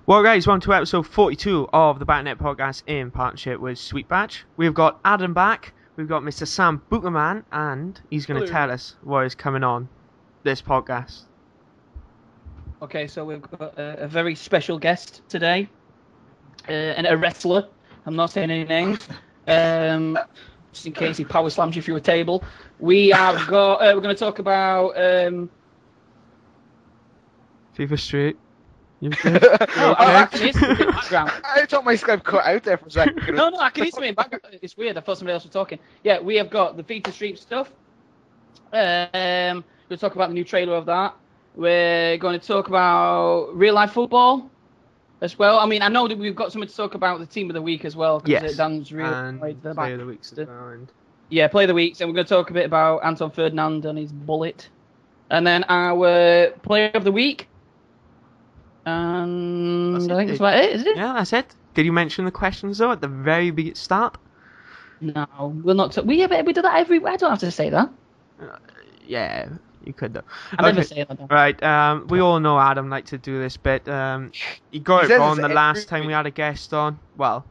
Well, guys, welcome to episode 42 of the BOTN podcast in partnership with Sweet Badge. We've got Adam back, we've got Mr. Sam Bookerman, and he's going to tell us what is coming on this podcast. Okay, so we've got a very special guest today, and a wrestler. I'm not saying any names, just in case he power slams you through a table. We have got. We're going to talk about. FIFA Street. You okay? I can hear something in the background. I thought my Skype cut out there for a second. No, I can hear something in the background. It's weird. I thought somebody else was talking. Yeah, we have got the FIFA Street stuff. We'll talk about the new trailer of that. We're going to talk about real life football as well. I mean, I know that we've got something to talk about the team of the week as well. Yes. Dan's really and play of the weeks as well. Yeah, play of the weeks, and we're going to talk a bit about Anton Ferdinand and his bullet, and then our player of the week. And I think that's about it, isn't it? Yeah, that's it. Did you mention the questions though at the very start? No, we'll not. We do that every. I don't have to say that. Yeah, you could though. I never say that. Right, we all know Adam liked to do this bit. He got it wrong the last time we had a guest on. Well,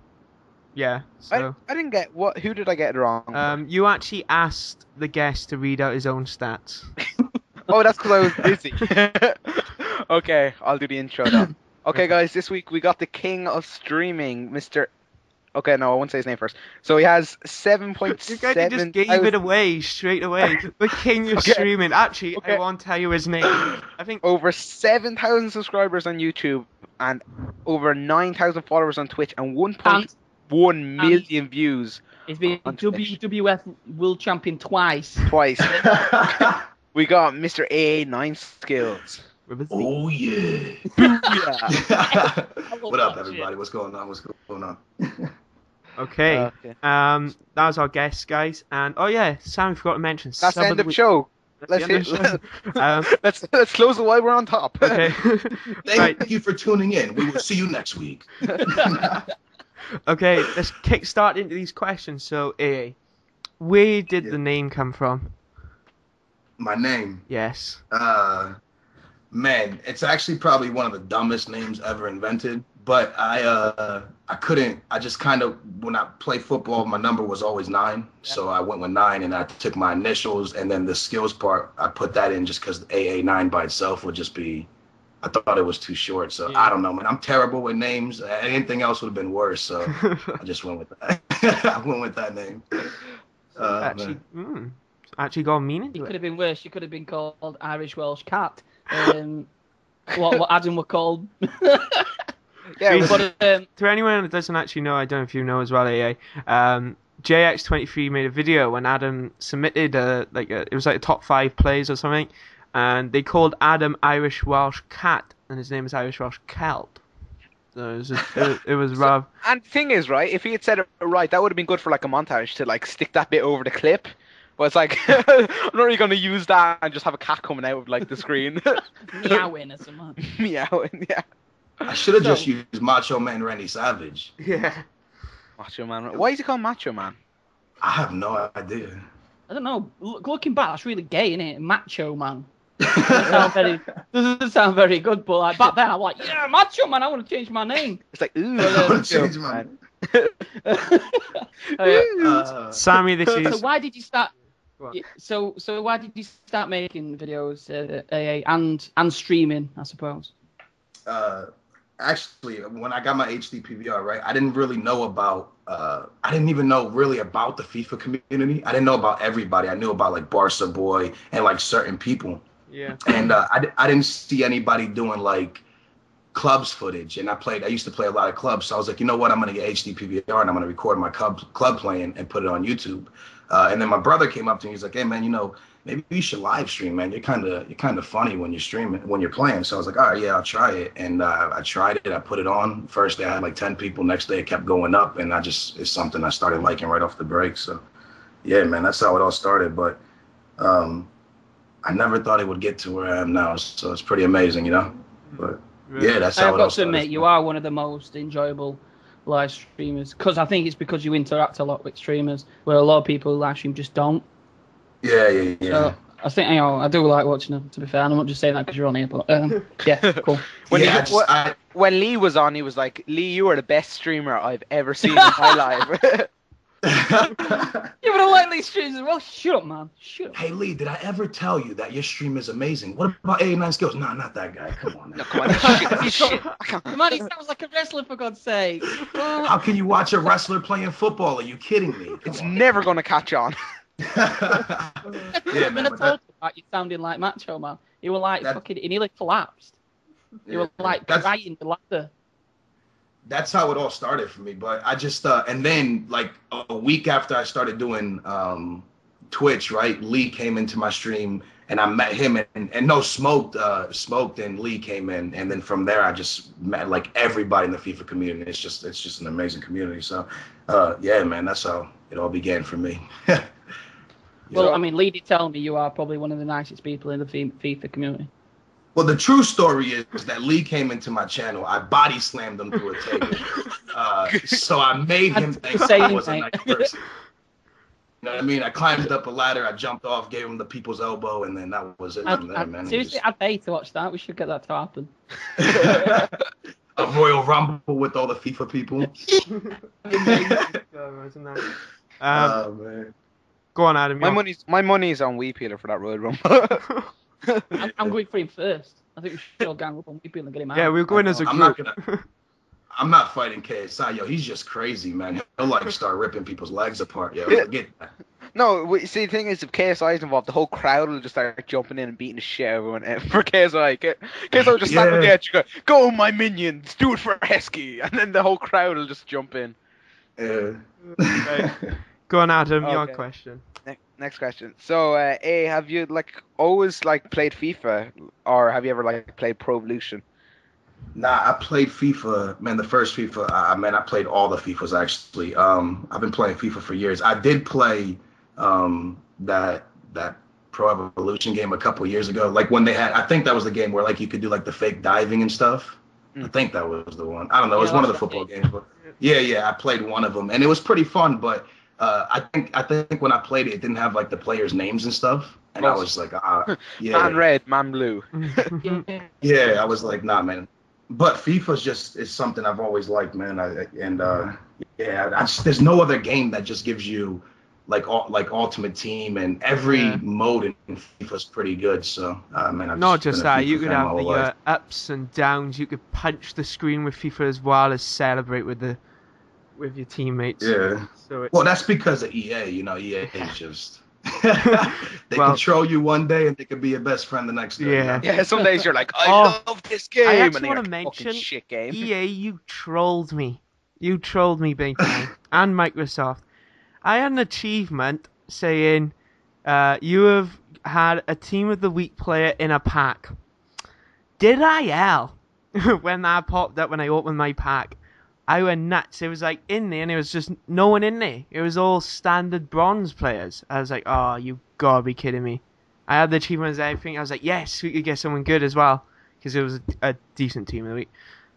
yeah. So I didn't get what. Who did I get it wrong? You actually asked the guest to read out his own stats. Oh, that's because I was busy. Okay, I'll do the intro now. Okay, guys, this week we got the king of streaming, Mr. Okay, no, I won't say his name first. So he has 7.7. You guys just gave it away straight away. The king of streaming. Actually, I won't tell you his name. I think over 7,000 subscribers on YouTube and over 9,000 followers on Twitch and 1.1 million views. He's been WWF World Champion twice. We got Mr. AA9Skillz. Oh yeah. What up, everybody? What's going on? Okay. That was our guest, guys. And oh yeah, Sam, we forgot to mention. That's the end of the show. Let's close it while we're on top. Okay. Thank you for tuning in. We will see you next week. Okay, let's kickstart into these questions. So, where did the name come from? My name? Yes. Man, it's actually probably one of the dumbest names ever invented. But I just kind of, when I play football, my number was always 9. Yeah. So I went with 9 and I took my initials and then the skills part, I put that in just because AA9 by itself would just be, I thought it was too short. So I don't know, man. I'm terrible with names. Anything else would have been worse. So I just went with that. I went with that name. Actually got a meaning. It could have been worse. You could have been called Irish Welsh Cat. What Adam were called. Yeah, but to anyone that doesn't actually know, I don't know if you know as well, JX23 made a video when Adam submitted it was like a top 5 plays or something, and they called Adam Irish Welsh Cat, and his name is Irish Welsh Celt. So it was rough. And the thing is, right, if he had said it right, that would have been good for like a montage to like stick that bit over the clip. But it's like, I'm not really going to use that and just have a cat coming out of like the screen. Meowing or something. Meowing, yeah. I should have just used Macho Man Randy Savage. Yeah. Macho Man. Why is he called Macho Man? I have no idea. I don't know. Looking back, that's really gay, isn't it? Macho Man. Doesn't sound very good, but like back then I'm like, yeah, Macho Man, I want to change my name. It's like, ooh. I want to change my name. Sammy, this is... So why did you start... So why did you start making videos and streaming, I suppose? Actually, when I got my HD PVR, right, I didn't really know about, I didn't even know really about the FIFA community. I didn't know about everybody. I knew about like Barca Boy and like certain people. Yeah. And I didn't see anybody doing like clubs footage. And I used to play a lot of clubs. So I was like, you know what, I'm going to get HD PVR and I'm going to record my club playing and put it on YouTube. And then my brother came up to me. He's like, hey, man, maybe you should live stream, man. You're kind of funny when you're streaming, when you're playing. So I was like, all right, yeah, I'll try it. And I tried it. I put it on. First day I had like 10 people. Next day it kept going up. And it's something I started liking right off the break. So, yeah, man, that's how it all started. But I never thought it would get to where I am now. So it's pretty amazing, But, yeah, that's how it all started. I've got to admit, you are one of the most enjoyable live streamers, because I think it's because you interact a lot with streamers, where a lot of people live stream just don't. Yeah. So I think I do like watching them. To be fair, and I'm not just saying that because you're on here, but yeah, cool. When Lee was on, he was like, "Lee, you are the best streamer I've ever seen in my life." You would have liked these streams as well. Shut up, man. Shut up. Hey Lee, did I ever tell you that your stream is amazing? What about AA9Skillz? No, not that guy. Come on. No, come on, shit. Man, he sounds like a wrestler, for God's sake. How can you watch a wrestler playing football? Are you kidding me? It's never gonna catch on. Yeah, man. I told you about you sounding like Macho Man. You were like fucking. He nearly collapsed. You were like crying the laughter. That's how it all started for me. But I just and then like a week after I started doing Twitch, right? Lee came into my stream and I met him and no smoked and Lee came in, and then from there I just met like everybody in the FIFA community. It's just an amazing community. So yeah, man, that's how it all began for me. Well, I mean, Lee did tell me you are probably one of the nicest people in the FIFA community. Well, the true story is that Lee came into my channel. I body slammed him through a table. So I made him think I was a nice person. You know what I mean? I climbed up a ladder, I jumped off, gave him the people's elbow, and then that was it from there, man. Seriously, I'd pay to watch that. We should get that to happen. A Royal Rumble with all the FIFA people. Man. Go on, Adam. My money's on Wii Peeler for that Royal Rumble. I'm going for him first. I think we should all gang up on Wii Peeler and get him out. Yeah, we're going as a group. I'm not fighting KSI, yo. He's just crazy, man. He'll like start ripping people's legs apart, yo. Forget that. No, see, the thing is, if KSI is involved, the whole crowd will just start jumping in and beating the shit out of everyone for KSI. KSI will just stand on the edge and go, my minions, do it for Heskey. And then the whole crowd will just jump in. Yeah. Right. Go on, Adam, your question. Next question. So, have you always played FIFA, or have you ever played Pro Evolution? Nah, I played FIFA, man. The first FIFA, I played all the FIFAs actually. I've been playing FIFA for years. I did play that Pro Evolution game a couple years ago. Like when they had, I think that was the game where you could do the fake diving and stuff. I think that was the one. I don't know. It was one of the football games, but yeah, I played one of them, and it was pretty fun. But I think when I played it, it didn't have the players' names and stuff, and I was like, yeah, man red, man blue. Yeah, I was like, nah, man. But FIFA is something I've always liked, man. There's no other game that just gives you Ultimate Team, and every mode in FIFA is pretty good. So, man, not just that, you could have the ups and downs. You could punch the screen with FIFA as well as celebrate with your teammates. Yeah. So well, that's because of EA. You know, EA is just. They control you one day and they can be your best friend the next day. Yeah. Some days you're like, I love this game. I actually want to mention shit game. EA, you trolled me. You trolled me big time. And Microsoft. I had an achievement saying you have had a Team of the Week player in a pack. Did I yell when that popped up when I opened my pack? I went nuts. It was in there and it was just no one in there. It was all standard bronze players. I was like, oh, you gotta be kidding me. I had the achievements and everything. I was like, yes, we could get someone good as well. Because it was a decent Team of the Week.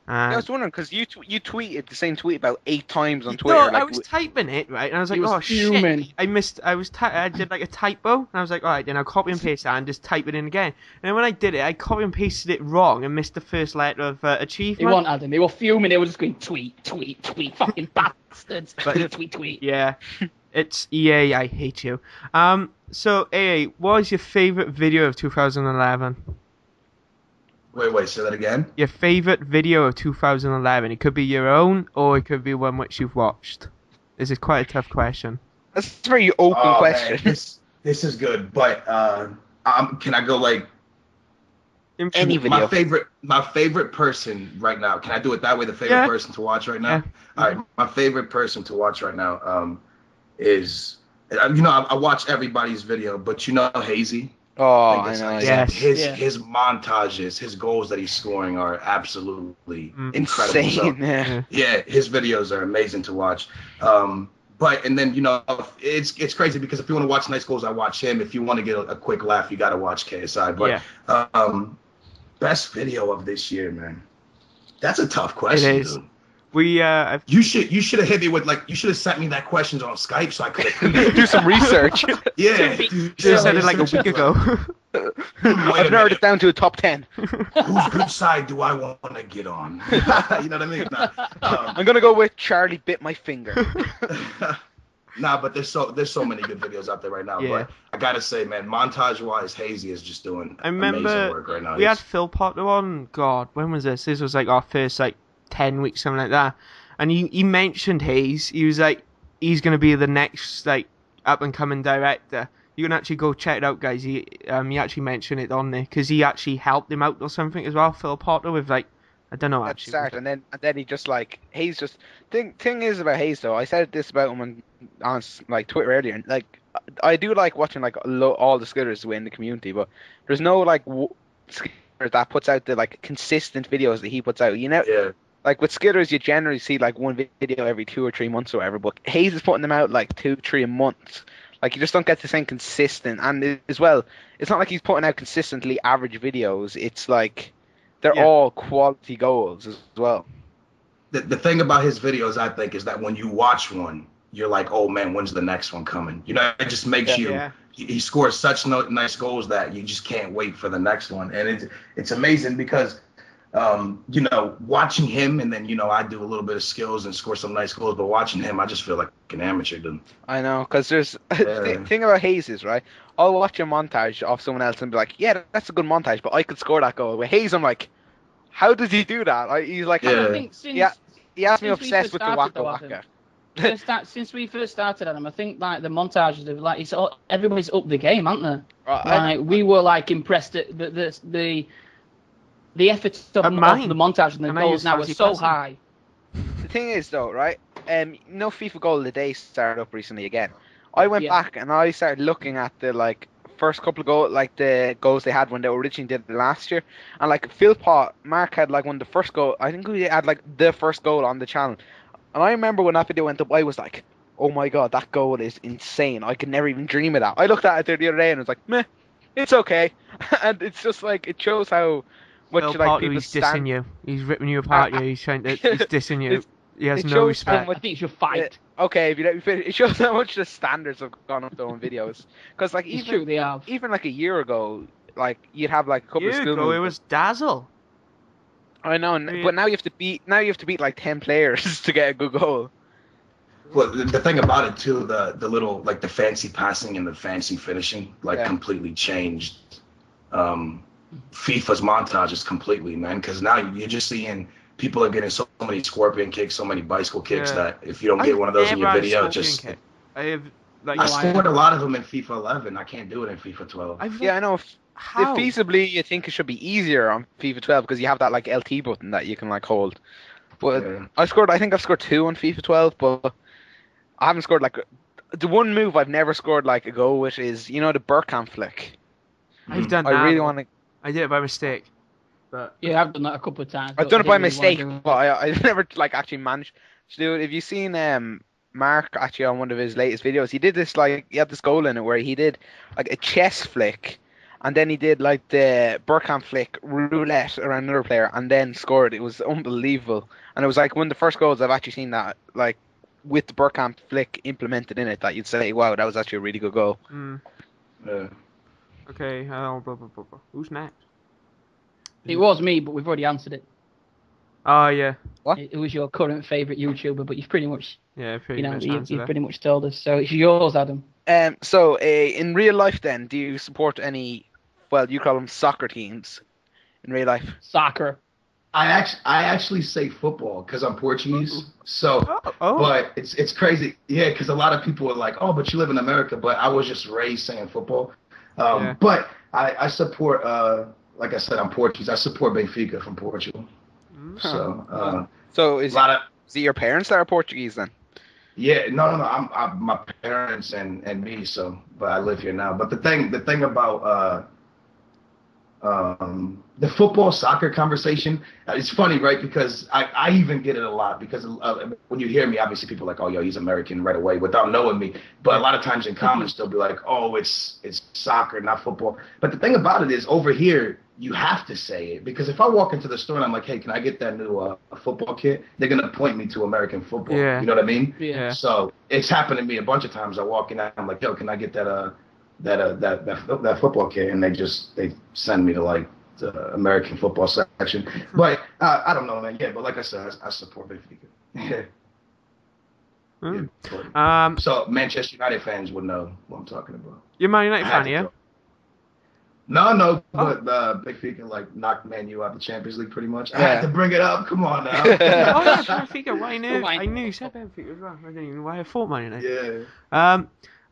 I was wondering, because you tweeted the same tweet about 8 times on Twitter. No, I was typing it, right? And I was like, oh, fuming. Shit. I did a typo. And I was like, alright, then I'll copy and paste that and just type it in again. And then when I did it, I copy and pasted it wrong and missed the first letter of achievement. They weren't, Adam. They were fuming. They were just going, tweet, fucking bastards. Tweet. Yeah. It's EA, I hate you. So, AA, what was your favourite video of 2011? Wait, say that again? Your favourite video of 2011. It could be your own, or it could be one which you've watched. This is quite a tough question. That's a very open question. Man, this is good, but can I go any video? My favorite person right now. Can I do it that way? The favorite person to watch right now. Yeah. All right, my favorite person to watch right now is I watch everybody's video, but Hazy. Oh, I know. Yes. His montages, his goals that he's scoring are absolutely incredible. Insane. So, yeah, his videos are amazing to watch. And then it's crazy because if you want to watch nice goals, I watch him. If you want to get a quick laugh, you got to watch KSI. But best video of this year, man. That's a tough question, dude. You should have hit me with you should have sent me that questions on Skype so I could have Do some research. Yeah, You should have said it like a week ago. I've narrowed it down to a top 10. Whose good side do I want to get on? You know what I mean? Nah, I'm gonna go with Charlie bit my finger. nah, but there's so many good videos out there right now. Yeah. But I gotta say, man, montage-wise, Hazy is just doing I amazing remember work right now. we had Phil Potter on. God, when was this? This was like our first 10 weeks, something like that. And he mentioned Hayes. He was like, he's gonna be the next up and coming director. You can actually go check it out, guys. He actually mentioned it on there because he actually helped him out or something as well. Phil Potter with I don't know At actually. start, and then he just Hayes just thing is about Hayes though. I said this about him on Twitter earlier. I do like watching all the skitters win the community, but there's no skitter that puts out the consistent videos that he puts out. You know, Yeah. With skitters, you generally see one video every 2 or 3 months or whatever. But Hayes is putting them out 2-3 a month. You just don't get the same consistent, and as well, it's not like he's putting out consistently average videos. It's they're all quality goals as well. The thing about his videos, I think, is that when you watch one, you're like, oh man, when's the next one coming? You know, it just makes you. Yeah. He scores such nice goals that you just can't wait for the next one, and it's amazing because. Watching him, and then I do a little bit of skills and score some nice goals. But watching him, I just feel like an amateur, dude. I know, because there's thing about Hayes is right. I'll watch a montage of someone else and be like, yeah, that's a good montage, but I could score that goal. With Hayes, I'm like, how does he do that? He's like, Yeah. I think he has me since we obsessed first with the started, waka though, waka. since we first started at him, I think the montages of everybody's up the game, aren't they? Right, We were impressed at the effort of the montage and the goals now are so high. The thing is though, right? FIFA Goal of the Day started up recently again. I went back and I started looking at the first couple of goals, the goals they had when they originally did it last year, and Phil Pot, Mark had one of the first goal. I think we had the first goal on the channel, and I remember when that video went up, I was like, oh my god, that goal is insane. I could never even dream of that. I looked at it the other day and I was like, meh, it's okay, and it's just it shows how. Phil Potter, he's dissing you. He's ripping you apart. He's trying to. He's dissing you. He has no respect. I think you should fight. Okay, if you let me finish, it shows how much the standards have gone up though in videos. Because It's true, they have. even a year ago, you'd have a couple of school moves. It was Dazzle. I know, but now you have to beat 10 players to get a good goal. Well, the thing about it too, the little the fancy passing and the fancy finishing completely changed. FIFA's montages completely, man, because now you're just seeing people are getting so many scorpion kicks, so many bicycle kicks that if you don't get one of those in your video, just I scored a lot of them in FIFA 11. I can't do it in FIFA 12. I know. If feasibly, you think it should be easier on FIFA 12 because you have that LT button that you can hold. But I think I've scored 2 on FIFA 12, but I haven't scored the one move I've never scored a goal with is the Burkamp flick. I've done that. I really want to. I did it by mistake. But yeah, I've done that a couple of times. I've done it by mistake, but I never actually managed to do it. If you've seen Mark actually on one of his latest videos, he did this he had this goal in it where he did a chest flick, and then he did the Burkamp flick roulette around another player, and then scored. It was unbelievable, and it was one of the first goals I've actually seen that with the Burkamp flick implemented in it that you'd say, wow, that was actually a really good goal. Okay, blah, blah, blah, blah. Who's next? It was me, but we've already answered it. Oh yeah. What? It was your current favourite YouTuber, but you've pretty much you've pretty much told us. So it's yours, Adam. So in real life, then, do you support any? Well, you call them soccer teams in real life. Soccer. I actually say football because I'm Portuguese. So, but it's crazy, because a lot of people are like, oh, but you live in America. But I was just raised saying football. But I support. Like I said, I'm Portuguese. I support Benfica from Portugal. So is it your parents that are Portuguese then? Yeah, no. I'm my parents and me. So, but I live here now. But the thing about The football soccer conversation. It's funny, right? Because I even get it a lot because when you hear me, obviously people are like, oh, yo, he's American right away without knowing me. But a lot of times in comments, they'll be like, oh, it's soccer, not football. But the thing about it is over here, you have to say it because if I walk into the store and I'm like, hey, can I get that new football kit? They're going to point me to American football. Yeah. You know what I mean? Yeah. So it's happened to me a bunch of times. I walk in and I'm like, yo, can I get that football kit? And they send me to like the American football section. But I don't know, man. Yeah, but like I said, I support Benfica. Yeah. So Manchester United fans would know what I'm talking about. You're Man United fan, yeah? No, but Benfica like knocked Man U out of the Champions League pretty much. I Yeah. had to bring it up. Come on now. Oh yeah, Benfica. Why I knew you said Benfica as well. I didn't even know why I thought Man United. Yeah.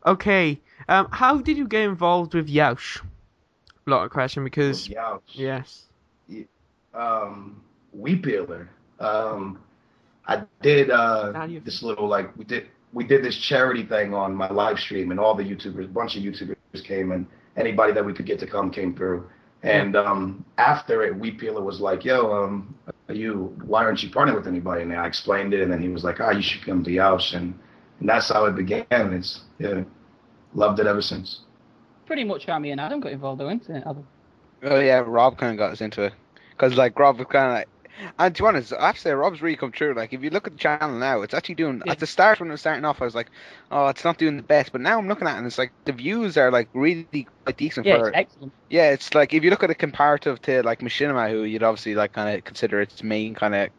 Okay. How did you get involved with Yaush? A lot of question because Youch. yes. Wheat peeler. I did this little like we did this charity thing on my live stream and all the YouTubers, a bunch of YouTubers came and anybody that we could get to come came through. And after it, Wheat Peeler was like, yo, why aren't you partnering with anybody? And I explained it and then he was like, you should come to Yaush and that's how it began. It's loved it ever since. Pretty much how me and Adam got involved, though, isn't it, Adam? Oh yeah, Rob kind of got us into it because like Rob was kind of like, and to be honest, I have to say Rob's really come true. Like if you look at the channel now, it's actually doing. At the start when it was starting off, I was like, oh, it's not doing the best. But now I'm looking at it and it's like the views are like really quite decent. Yeah, it's excellent. Yeah, it's like if you look at it comparative to like Machinima, who you'd obviously like kind of consider its main kind of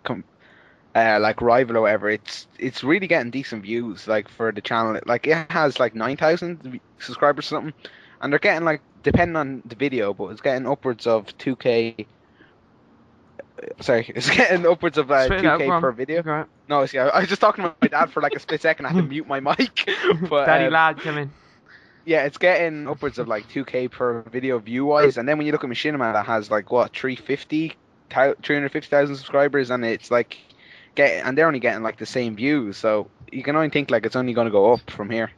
like rival or whatever, it's really getting decent views like for the channel. Like it has like 9,000 subscribers or something, and they're getting like depending on the video, but it's getting upwards of 2K. Sorry, it's getting upwards of 2K per video. Right. No, see, I was just talking about my dad for like a split second. I had to mute my mic. But, Daddy lad, come in. Yeah, it's getting upwards of like 2K per video view-wise, and then when you look at Machinima, that has like what 350,000 subscribers, and it's like and they're only getting like the same views, so you can only think like it's only going to go up from here.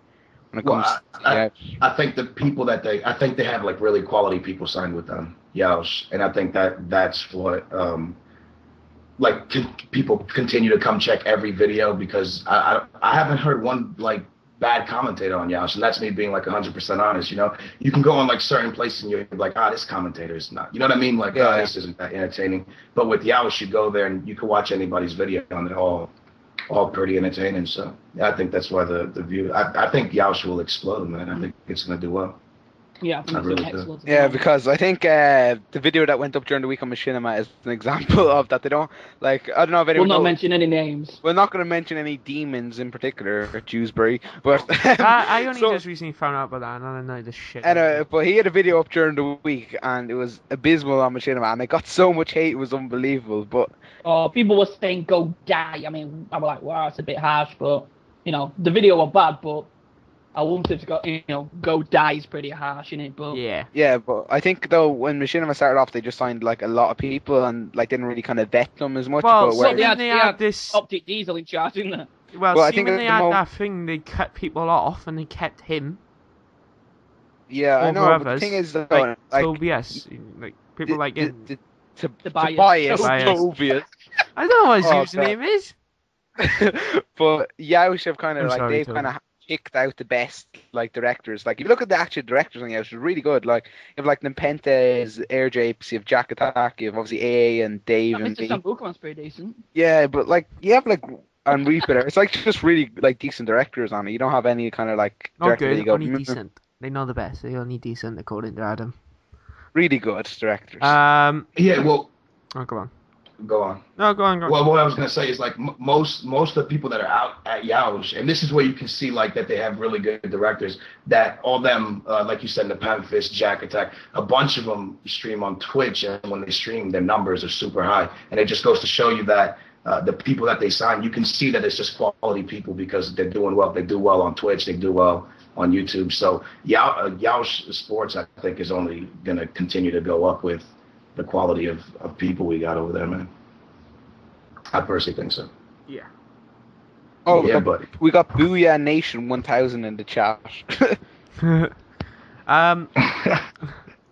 When it comes, I think the people I think they have like really quality people signed with them, Yaush, and I think that's what people continue to come check every video because I haven't heard one like bad commentator on Yaush, and that's me being like 100% honest. You know, you can go on like certain places and you're like, this commentator is not, you know what I mean? Like, this isn't that entertaining. But with Yaush, you go there and you can watch anybody's video and they're all pretty entertaining. So yeah, I think that's why the view. I think Yaush will explode, man. I think it's gonna do well. Yeah, I really excellent. Yeah, because I think the video that went up during the week on Machinima is an example of that. They don't like. I don't know if anyone. We'll not mention any names. We're not going to mention any demons in particular, or Dewsbury, but I only just recently found out about that, and I don't know this shit. But he had a video up during the week, and it was abysmal on Machinima, and it got so much hate, it was unbelievable. But people were saying "go die." I mean, I was like, "Wow, it's a bit harsh," but you know, the video was bad, but. I wouldn't have got, go die is pretty harsh in it, but yeah, but I think though when Machinima started off, they just signed like a lot of people and like didn't really kind of vet them as much. Well, but they had this Optic Diesel in charge, didn't they? Well, I think when they had that thing, they cut people off and they kept him. Yeah, I know. But the thing is, though, like Tobias, like people like him. Tobias. Tobias. I don't know what his username is. But Yaush have kind of like they've kind of picked out the best like directors. Like if you look at the actual directors on Yaush, it's really good. Like you have like Nepenthes, Air Japes, you have Jack Attack, you have obviously AA and Dave and Mr. Sambuca's pretty decent. Yeah, but like you have like and Reaper. It's like just really like decent directors on it. You don't have any kind of like director that only decent. They know the best. They only decent according to Adam. Really good directors. Yeah, well. Oh, go on. Go on. No, go on. Well, what I was gonna say is like most of the people that are out at Yaush, and this is where you can see like that they have really good directors. That all them, like you said, the Panfist, Jack Attack, a bunch of them stream on Twitch, and when they stream, their numbers are super high, and it just goes to show you that the people that they sign, you can see that it's just quality people because they're doing well. They do well on Twitch. They do well on YouTube. So Yaush Sports, I think, is only gonna continue to go up with the quality of people we got over there, man. I personally think so. Yeah. Oh, yeah, buddy. We got Booyah Nation 1000 in the chat.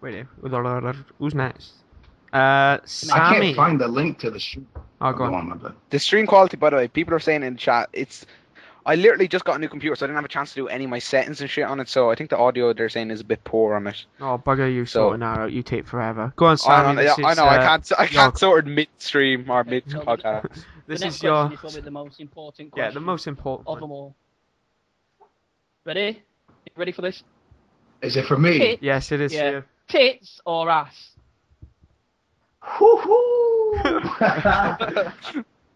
Wait, who's next? I Sammy. can't find the link to the stream. Oh, go on. My bad. The stream quality, by the way, people are saying in the chat, I literally just got a new computer, so I didn't have a chance to do any of my settings and shit on it, so I think the audio they're saying is a bit poor on it. Oh, bugger you So- sorting that out. You take forever. Go on, I Sammy. know, I can't your- sort it mid-stream or mid-podcast. This the next is your... question is probably the most important question. Yeah, the most important of them one. all. Ready? You ready for this? Is it for me? Tits, Yes, it is. Yeah. Tits or ass? Woo-hoo.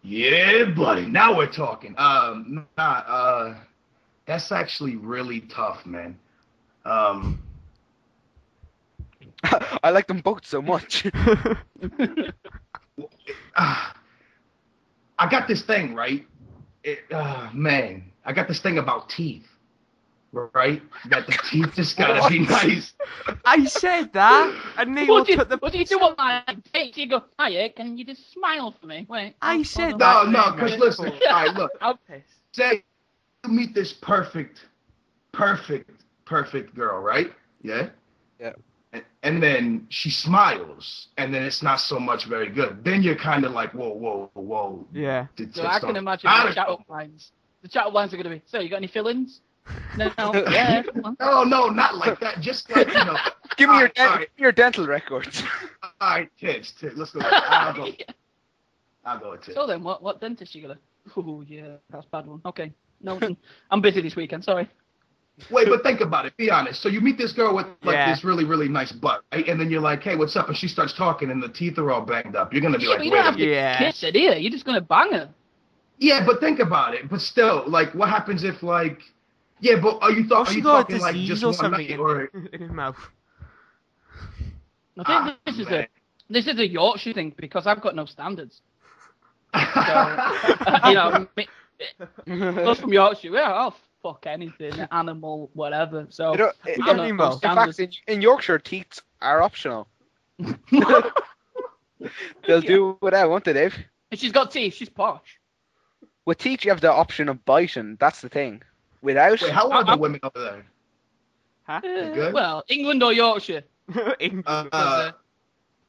Yeah, buddy. Now we're talking. That's actually really tough, man. I like them both so much. I got this thing, right? Man, I got this thing about teeth, right? That the teeth just gotta be nice. I said that, and they all took the... What do you do on my tits? You go, hiya, can you just smile for me? Wait. I said hold that. on. No, because listen, all right, look. I'm Say you meet this perfect girl, right? Yeah? Yeah. And then she smiles, and then it's not so much very good. Then you're kind of like, whoa. Yeah. So I can imagine the chat-up lines. The chat-up lines are going to be, so you got any fillings? No. Yeah. Come on. No, not like that. Just like, Give me all right. your dental records. All right, tits. Let's go. I'll go with tits. So then, what dentist you got? Oh, yeah, that's a bad one. Okay. No, I'm busy this weekend, sorry. Wait, but think about it. Be honest. So you meet this girl with Yeah. this really, really nice butt, right? And then you're like, hey, what's up? And she starts talking, and the teeth are all banged up. You're gonna be Yeah, like, but you wait don't a have minute. to Yeah. kiss it either. You're just going to bang her. Yeah, but think about it. But still, like, what happens if, like, yeah, but are you She got a talking like disease just or one something night, or in his mouth. I think this is a Yorkshire thing because I've got no standards. So, us from Yorkshire, I'll fuck anything, animal, whatever. So, You know, we've got no animal. In fact, standards. in Yorkshire, teeth are optional. They'll do whatever, won't they, Dave? If she's got teeth, she's posh. With teeth, you have the option of biting. That's the thing. Without, wait, how are the women over there? Huh? good? Well, England or Yorkshire?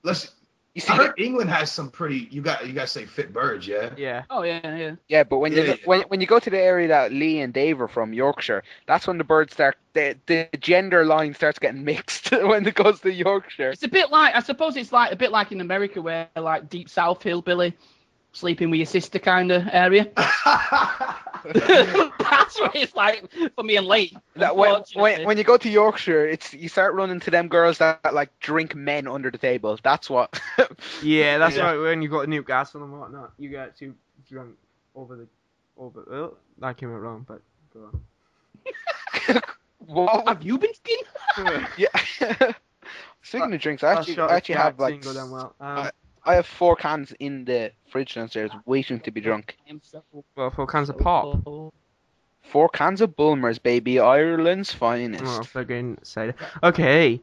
Let's. you see, I heard England has some pretty. You guys say fit birds, yeah. Yeah. Oh yeah. yeah, but when Yeah. when you go to the area that Lee and Dave are from, Yorkshire, that's when the birds start. The gender line starts getting mixed when it goes to Yorkshire. It's a bit like, I suppose it's like a bit like in America where like deep south hillbilly, sleeping with your sister kind of area. That's what it's like for me and Lee. That when you go to Yorkshire, you start running to them girls that like drink men under the table. That's what. Yeah, that's Yeah. right. When you got Newcastle and whatnot, you get too drunk over. Oh, that came out wrong, but go on. What? Have you been skinned? Yeah. Speaking of drinks, I actually have like go down well. I have 4 cans in the fridge downstairs waiting to be drunk. Well, 4 cans of pop. 4 cans of Bulmers, baby, Ireland's finest. Oh, friggin' cider. Okay.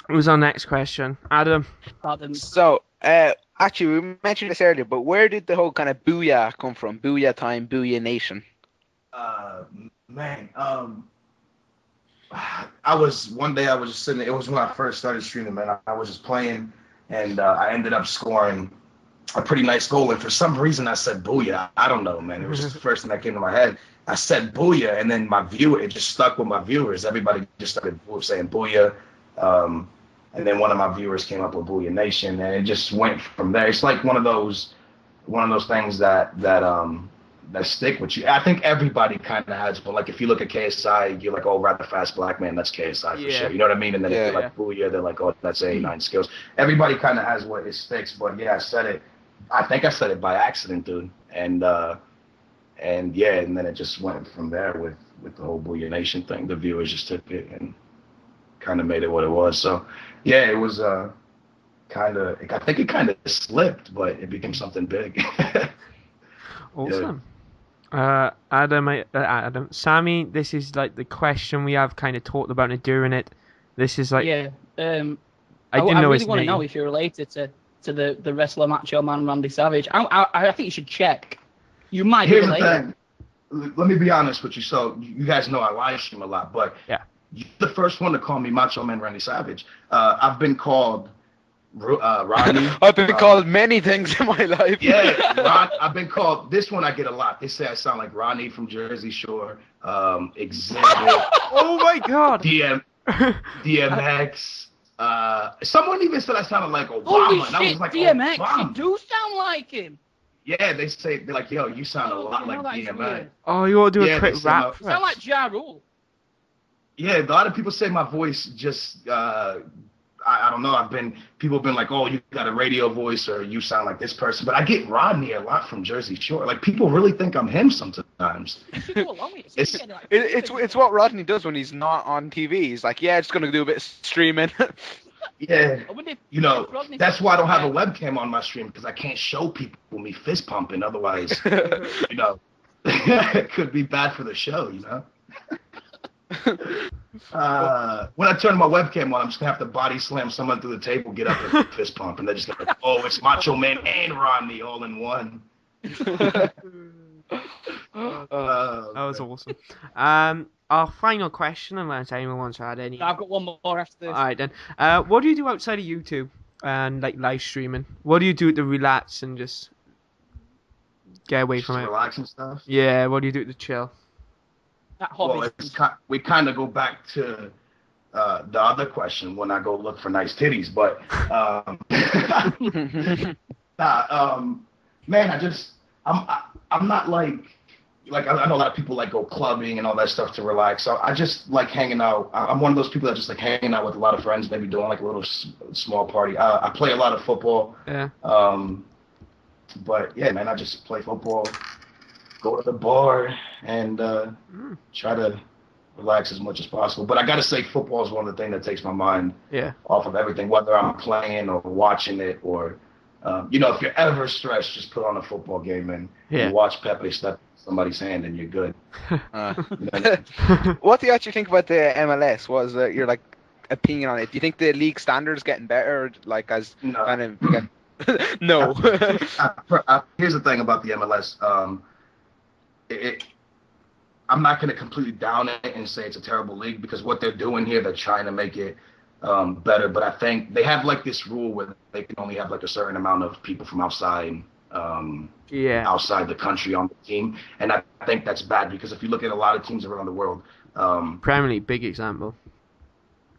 Who's our next question? Adam. So, actually, we mentioned this earlier, but where did the whole kind of booyah come from? Booyah time, booyah nation. Man, I was just sitting. It was when I first started streaming, man. I was just playing, and I ended up scoring a pretty nice goal. And for some reason, I said "booyah." I don't know, man. It was just the first thing that came to my head. I said "booyah," and then it just stuck with my viewers. Everybody just started saying "booyah," and then one of my viewers came up with "Booyah Nation," and it just went from there. It's like one of those things that stick with you. I think everybody kind of has, but like if you look at KSI, you're like, oh, rather fast black man, that's KSI for sure. You know what I mean? And then if you're like Booyah, they're like, oh, that's AA9Skillz. Everybody kind of has what it sticks, but yeah, I said it. I think I said it by accident, dude. And yeah, and then it just went from there with the whole Booyah Nation thing. The viewers just took it and kind of made it what it was. So yeah, it was I think it kind of slipped, but it became something big. Awesome. Adam, Sammy, this is like the question we have kind of talked about it during it. This is like, yeah. I didn't I know really his want to name. know if you're related to the wrestler Macho Man Randy Savage. I think you should check. You might be Here's the related. thing. Let me be honest with you. So you guys know I live stream a lot, but Yeah. You're the first one to call me Macho Man Randy Savage. I've been called Rodney. I've been called many things in my life. Yeah, I've been called. This one I get a lot. They say I sound like Rodney from Jersey Shore. Exhibit. Oh my God. DMX. Someone even said I sounded like Obama. Holy and I shit, was like, DMX, Obama. you do sound like him. Yeah, they're like, yo, you sound a lot like that is DMX. weird. Oh, you want to do Yeah, a quick they said rap? You sound like Ja Rule. Yeah, a lot of people say my voice just, I don't know. People have been like, oh, you got a radio voice or you sound like this person. But I get Rodney a lot from Jersey Shore. Like, people really think I'm him sometimes. It's what Rodney does when he's not on TV. He's like, yeah, just going to do a bit of streaming. Yeah, that's why I don't have a webcam on my stream, because I can't show people me fist pumping. Otherwise, it could be bad for the show, When I turn my webcam on, I'm just gonna have to body slam someone through the table, get up and fist pump, and they're just gonna, oh, it's Macho Man and Rodney all in one. That was awesome. Our final question, unless anyone wants to add any. No, I've got one more after this. All right then. What do you do outside of YouTube and like live streaming? What do you do to relax and just get away from it? Relax and stuff. Yeah. What do you do to chill? That hobby. Well, we kind of go back to the other question when I go look for nice titties, but man, I'm not like I know a lot of people like go clubbing and all that stuff to relax. So I just like hanging out. I'm one of those people that just like hanging out with a lot of friends, maybe doing like a little small party. I play a lot of football. Yeah. But yeah, man, I just play football, go to the bar, and try to relax as much as possible. But I gotta say, football is one of the things that takes my mind off of everything, whether I'm playing or watching it or. If you're ever stressed, just put on a football game and you watch Pepe step somebody's hand and you're good. What do you actually think about the MLS? What is your like opinion on it? Do you think the league standards getting better? Like as No. kind of no. Here's the thing about the MLS. I'm not going to completely down it and say it's a terrible league, because what they're doing here, they're trying to make it better. But I think they have like this rule where they can only have like a certain amount of people from outside the country on the team, and I think that's bad, because if you look at a lot of teams around the world, Premier League, big example.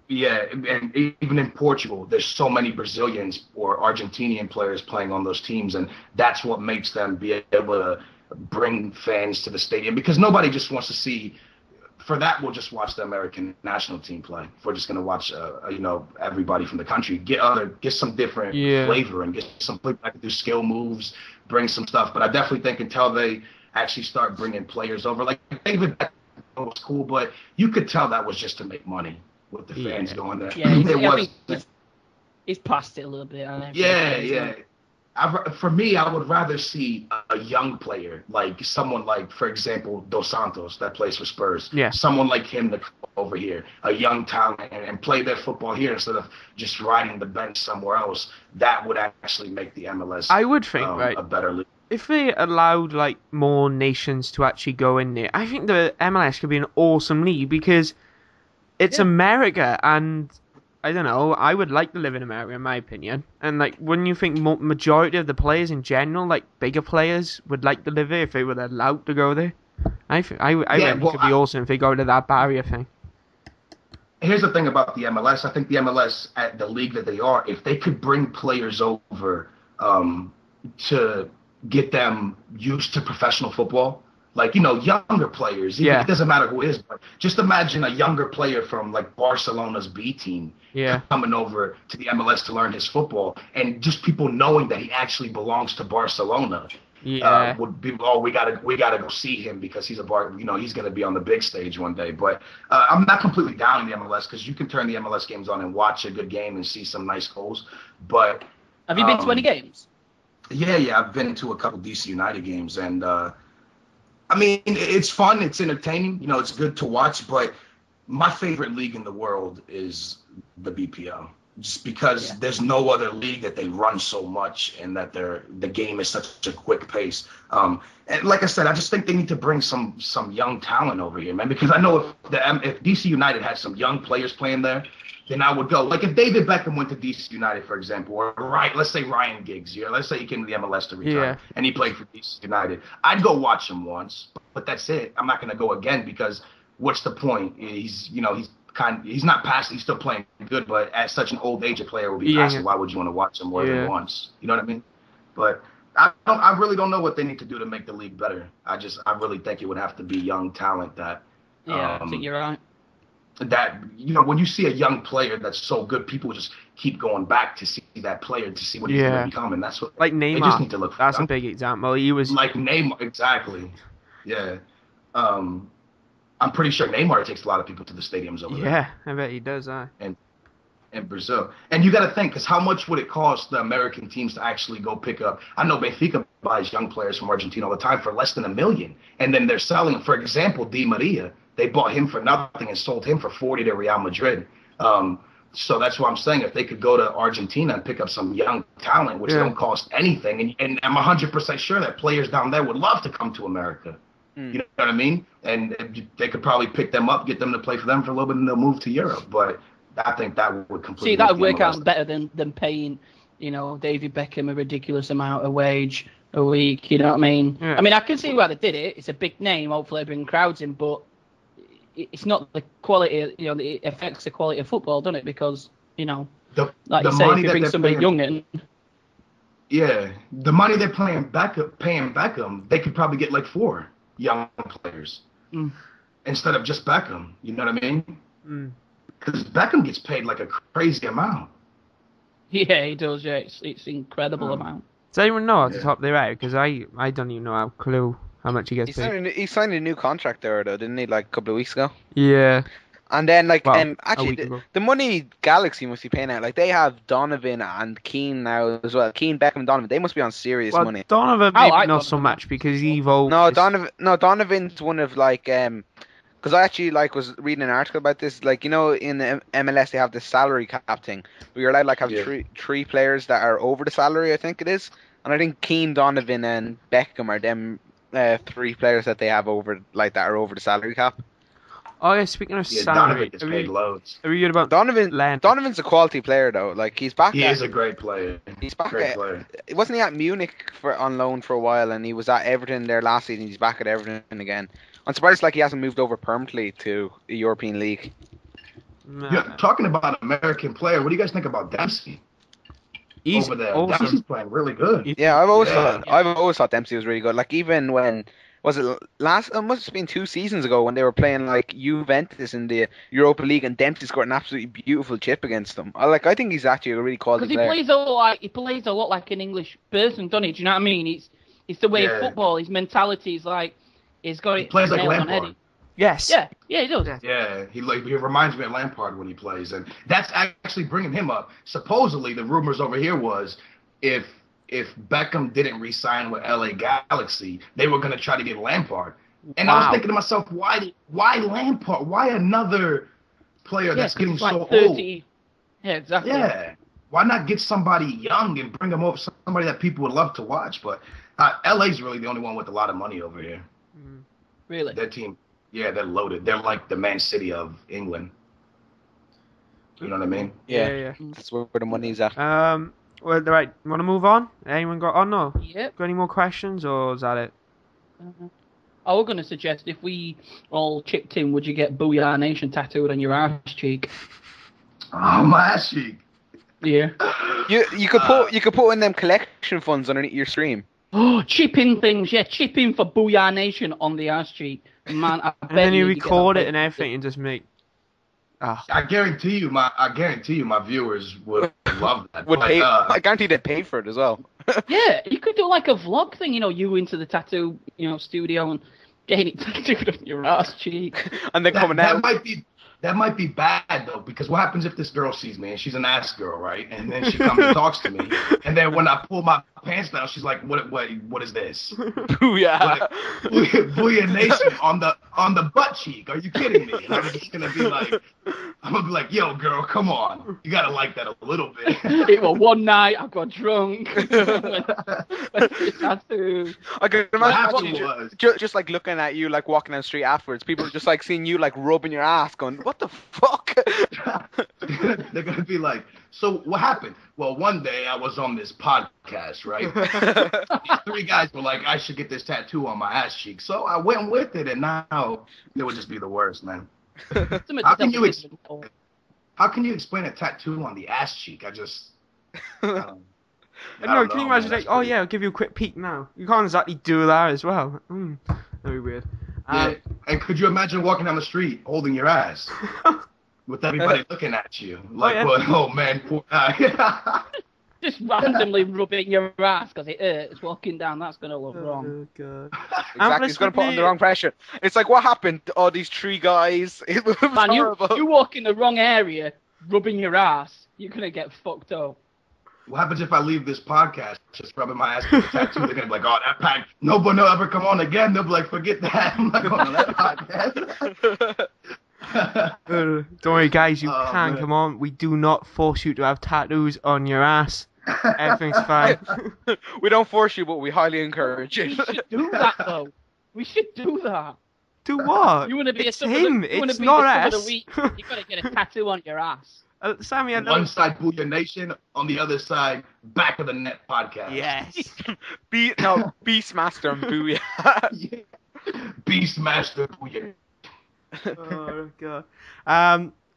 Yeah, and even in Portugal, there's so many Brazilians or Argentinian players playing on those teams, and that's what makes them be able to bring fans to the stadium, because nobody just wants to see. For that, we'll just watch the American national team play. If we're just gonna watch, everybody from the country, get some different flavor and get some people that can do skill moves, bring some stuff. But I definitely think until they actually start bringing players over, like David Beckham was cool, but you could tell that was just to make money with the fans going there. Yeah, he's past it a little bit. For me, I would rather see a young player, like someone like, for example, Dos Santos that plays for Spurs. Yeah. Someone like him to come over here, a young talent, and play their football here instead of just riding the bench somewhere else. That would actually make the MLS I would think, a better league. If they allowed like more nations to actually go in there, I think the MLS could be an awesome league, because it's America, and I don't know, I would like to live in America, in my opinion. And like, wouldn't you think majority of the players in general, like bigger players, would like to live there if they were allowed to go there? I think it could be awesome if they go to that barrier thing. Here's the thing about the MLS. I think the MLS, at the league that they are, if they could bring players over to get them used to professional football, like, younger players. It doesn't matter who it is, but just imagine a younger player from like Barcelona's B team coming over to the MLS to learn his football, and just people knowing that he actually belongs to Barcelona. Would be, we gotta go see him, because he's he's gonna be on the big stage one day. But I'm not completely down in the MLS, because you can turn the MLS games on and watch a good game and see some nice goals. But have you been to any games? Yeah, I've been to a couple DC United games, and I mean, it's fun, it's entertaining, it's good to watch, but my favorite league in the world is the BPL. just because there's no other league that they run so much and that the game is such a quick pace. And like I said, I just think they need to bring some young talent over here, man. Because I know if DC United had some young players playing there, then I would go. Like if David Beckham went to DC United, for example, or let's say Ryan Giggs, let's say he came to the MLS to retire and he played for DC United, I'd go watch him once, but that's it. I'm not going to go again because what's the point? He's not passing. He's still playing good, but at such an old age, a player will be passing. Why would you want to watch him more than once? You know what I mean? But I really don't know what they need to do to make the league better. I really think it would have to be young talent that. Yeah, I think you're right. That when you see a young player that's so good, people just keep going back to see that player to see what he's going to become, and that's what like Neymar. They just need to look for. That's a big example. He was like Neymar, exactly. Yeah. I'm pretty sure Neymar takes a lot of people to the stadiums over there. Yeah, I bet he does. And in Brazil, and you got to think, because how much would it cost the American teams to actually go pick up? I know Benfica buys young players from Argentina all the time for less than $1 million, and then they're selling. For example, Di Maria, they bought him for nothing and sold him for 40 to Real Madrid. So that's what I'm saying. If they could go to Argentina and pick up some young talent, which don't cost anything, and I'm 100% sure that players down there would love to come to America. You know what I mean? And they could probably pick them up, get them to play for them for a little bit, and they'll move to Europe. But I think that would completely. See, that would work out better than paying, David Beckham a ridiculous amount of wage a week. You know what I mean? Yeah. I mean, I can see why they did it. It's a big name. Hopefully, they bring crowds in, but it's not the quality. It affects the quality of football, doesn't it? Because like you say, if you bring somebody young in. Yeah, the money they're paying Beckham, they could probably get like 4 young players instead of just Beckham. You know what I mean? Because Beckham gets paid like a crazy amount. Yeah, he does. Yeah, it's incredible amount. Does anyone know off the top of their head? Because I don't even know how much he gets paid. He signed a new contract there, though, didn't he? Like a couple of weeks ago. Yeah. And then, actually, the money Galaxy must be paying out. Like, they have Donovan and Keane now as well. Keane, Beckham, Donovan. They must be on serious money. Donovan, maybe not so much because he votes. No, Donovan's one of, like, because I actually, like, was reading an article about this. Like, in the MLS, they have the salary cap thing. Where you're allowed, like, have three players that are over the salary, I think it is. And I think Keane, Donovan, and Beckham are them 3 players that they have over, like, that are over the salary cap. Oh yeah, speaking of salary, Donovan gets paid loads. Are you good about Donovan? Donovan's a quality player though. Like he's back. He is a great player. He's back. Wasn't he at Munich on loan for a while, and he was at Everton there last season. He's back at Everton again. I'm surprised like he hasn't moved over permanently to a European league. Yeah, talking about an American player, what do you guys think about Dempsey? He's over there. awesome. Dempsey's playing really good. Yeah, I've always thought Dempsey was really good. Like even when. Was it last? It must have been 2 seasons ago when they were playing like Juventus in the Europa League, and Dempsey scored an absolutely beautiful chip against them. I think he's actually a really quality player. Because he plays a lot like an English person, doesn't he? Do you know what I mean? It's the way of football. His mentality is like he's got it. He plays like Lampard. Yes. Yeah, he does. Yeah, he reminds me of Lampard when he plays, and that's actually bringing him up. Supposedly, the rumors over here was if Beckham didn't re-sign with LA Galaxy, they were going to try to get Lampard. And I was thinking to myself, why Lampard? Why another player that's getting so 30. Old? Yeah, exactly. Yeah. Why not get somebody young and bring them over, somebody that people would love to watch? But LA's really the only one with a lot of money over here. Really? Their team, they're loaded. They're like the Man City of England. You know what I mean? Yeah. That's where the money's at. Well, right. Want to move on? Anyone got on? No. Yep. Got any more questions, or is that it? I was going to suggest if we all chipped in, would you get Booyah Nation tattooed on your ass cheek? Oh, my ass cheek. Yeah. You could put in them collection funds underneath your stream. Oh, chip in things, yeah. Chip in for Booyah Nation on the ass cheek, man. I bet and then you record it and everything, and just make. Oh. I guarantee you, my viewers would love that. I guarantee they'd pay for it as well. Yeah, you could do like a vlog thing, you into the tattoo, studio and getting it tattooed on your ass cheek. And then coming out. that might be bad though, because what happens if this girl sees me and she's an ass girl, right? And then she comes and talks to me, and then when I pull my pants down, she's like, "What is this?" Booyah. Booyah Nation on the butt cheek. Are you kidding me? And I'm gonna be like, "Yo, girl, come on, you gotta like that a little bit." It was one night I got drunk. Tattoo. I can What imagine happened was, just like looking at you like walking down the street afterwards. People just like seeing you like rubbing your ass, going, "What the fuck?" they're gonna be like, "So what happened?" Well, one day I was on this podcast, right? These 3 guys were like, "I should get this tattoo on my ass cheek," so I went with it, and now it would just be the worst, man. How can you explain a tattoo on the ass cheek? I don't No, can you imagine man, like, oh yeah, I'll give you a quick peek now. You can't exactly do that as well. That'd be weird. Yeah. And could you imagine walking down the street holding your ass with everybody looking at you? Like, yeah. well, oh man, poor guy. Just randomly rubbing your ass because it hurts walking down. That's going to look wrong. Oh, God. Exactly, it's going to put on the wrong pressure. It's like, what happened? Oh, these 3 guys. It was Man, horrible. you walk in the wrong area rubbing your ass, you're going to get fucked up. What happens if I leave this podcast just rubbing my ass with a tattoo? They're gonna be like, "Oh, that pack, nobody will ever come on again." They'll be like, "Forget that. I'm not going on that podcast." Don't worry, guys. You can Man. come on. We do not force you to have tattoos on your ass. Everything's fine. We don't force you, but we highly encourage We it. should do that, though. We should do that. Do what? You want to be It's a sub him. of the, you wanna It's be not the sub of us. the week, you got to get a tattoo on your ass. Sammy, I know. One side Booyah Nation, on the other side Back of the Net podcast. Yes. Beastmaster and Booyah. Beastmaster Booyah. Oh God.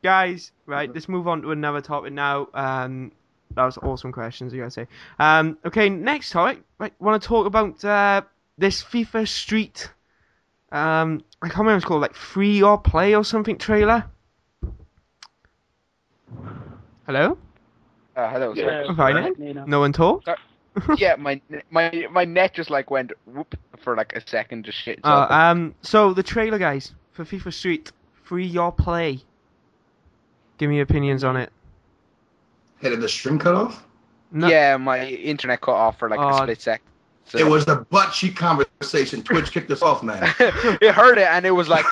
Guys, right. Let's move on to another topic now. That was awesome questions, you guys say. Okay, next topic. Right, want to talk about this FIFA Street. I can't remember what it's called, like Free or Play or something trailer. Hello? Hello, sir. Yeah. Fine. No one talked? Yeah, my net just like went whoop for like a second, just shit. So the trailer, guys, for FIFA Street, Free or Play. Give me your opinions on it. Hey, did the string cut off? No. Yeah, my internet cut off for like a split sec. So It was the butt cheek conversation. Twitch kicked us off, man. it heard it and it was like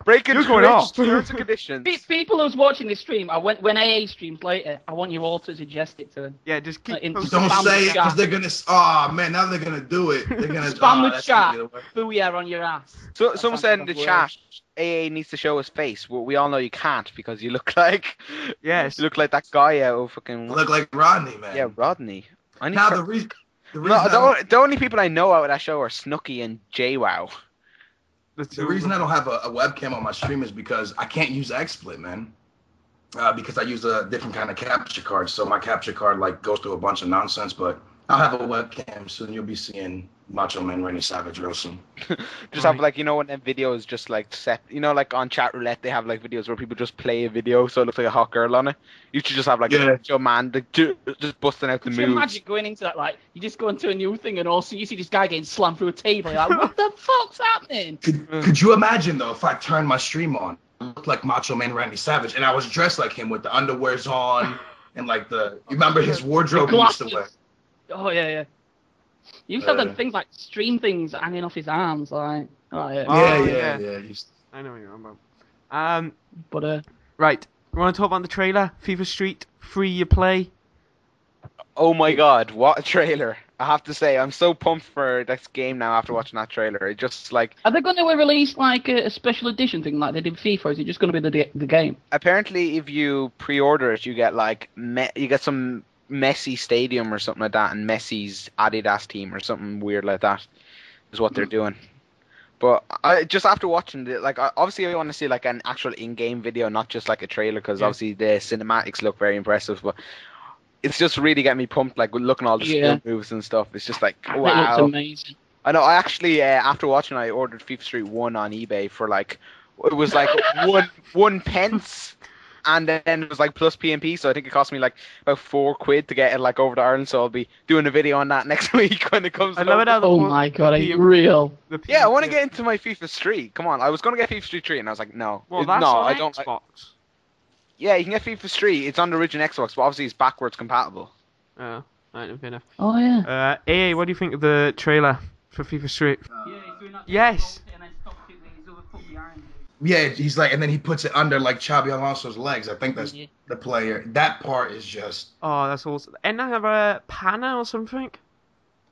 breaking You're going off. terms and conditions. People who's watching this stream, when AA streams later, I want you all to suggest it to them. Yeah, just keep In- posting. Don't Spam say the it because chat. they're gonna. Oh man, now they're gonna do it. They're gonna Spam the that's chat. gonna get away. Booyah on your ass. So That someone sounds said like in the a chat, AA needs to show his face. Well, we all know you can't because you look like Yes. you look like that guy out of fucking Look like Rodney, man. yeah, Rodney. I need Now to- the reason. no, the only people I know out of that show are Snooki and JWoww. The reason I don't have a webcam on my stream is because I can't use XSplit, man. Because I use a different kind of capture card, so my capture card like goes through a bunch of nonsense. But I'll have a webcam soon. You'll be seeing Macho Man Randy Savage real soon. Just have like, you know, when them videos just like set, you know, like on chat roulette they have like videos where people just play a video so it looks like a hot girl on it. You should just have like Yeah. a man like, just busting out the Could you moves. imagine going into that, like, you just go into a new thing and also you see this guy getting slammed through a table, you're like, what the fuck's happening? Could you imagine though if I turned my stream on, looked like Macho Man Randy Savage, and I was dressed like him with the underwears on and like you remember his wardrobe he used to wear? Oh, yeah. You used to have them Uh, things like stream things hanging off his arms, like, oh, yeah. Oh, yeah. I know what you're on about. But, Right. You want to talk about the trailer? FIFA Street, Free you Play. Oh my god, what a trailer. I have to say, I'm so pumped for this game now after watching that trailer. It just like, are they going to release, like, a special edition thing like they did FIFA, or is it just going to be the game? apparently if you pre-order it, you get like, you get some Messi stadium or something like that, and Messi's Adidas team or something weird like that is what they're doing. But I just after watching it, like obviously I want to see like an actual in-game video, not just like a trailer, because Yeah. obviously the cinematics look very impressive. But it's just really getting me pumped, like looking at all the Yeah. skill moves and stuff. It's just like It looks wow. amazing. I know. I actually after watching, I ordered FIFA Street 1 on eBay for like it was like one pence. and then it was like plus PMP, so I think it cost me like about £4 to get it like over to Ireland. So I'll be doing a video on that next week when it comes. I love it how the Oh my god, are you real? Yeah, I want to get into my FIFA Street. Come on, I was going to get FIFA Street 3, and I was like, no, Well, that's no, on I don't. Xbox. Yeah, you can get FIFA Street. It's on the original Xbox, but obviously it's backwards compatible. Oh, right, fair enough. Oh yeah. AA, what do you think of the trailer for FIFA Street? Yes. Yeah, he's like, and then he puts it under like Xabi Alonso's legs. I think that's the player. That part is just. Oh, that's awesome. And I have a Pana or something.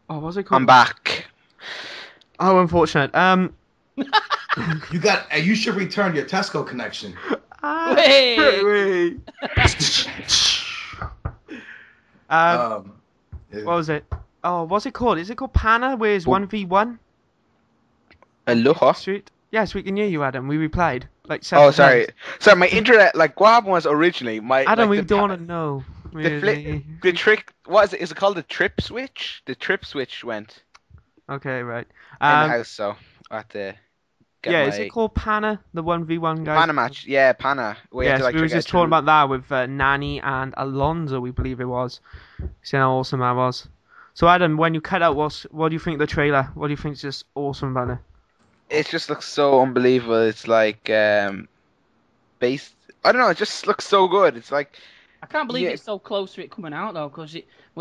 Oh, what's it called? I'm back. Oh, unfortunate. You got. You should return your Tesco connection. Wait. What was it? Oh, what's it called? Is it called Pana? Where it's 1v1? Aloha. Street? Yes, we can hear you, Adam. We replied. Like 7 Oh, sorry. times. Sorry, my internet. Like what happened was originally my. Adam, like, we don't want to know. Really. The trick. What is it? Is it called the trip switch? The trip switch went Okay, right. in the house, so I had to. Yeah, is it called Pana? The 1v1 guy? Pana match? Yeah, Pana. Yes, we were just talking about that with Nani and Alonso, we believe it was. See how awesome that was. So Adam, when you cut out, what do you think of the trailer? What do you think is just awesome about it? It just looks so unbelievable. It's like based. I don't know. It just looks so good. It's like. I can't believe it's so close to it coming out though, because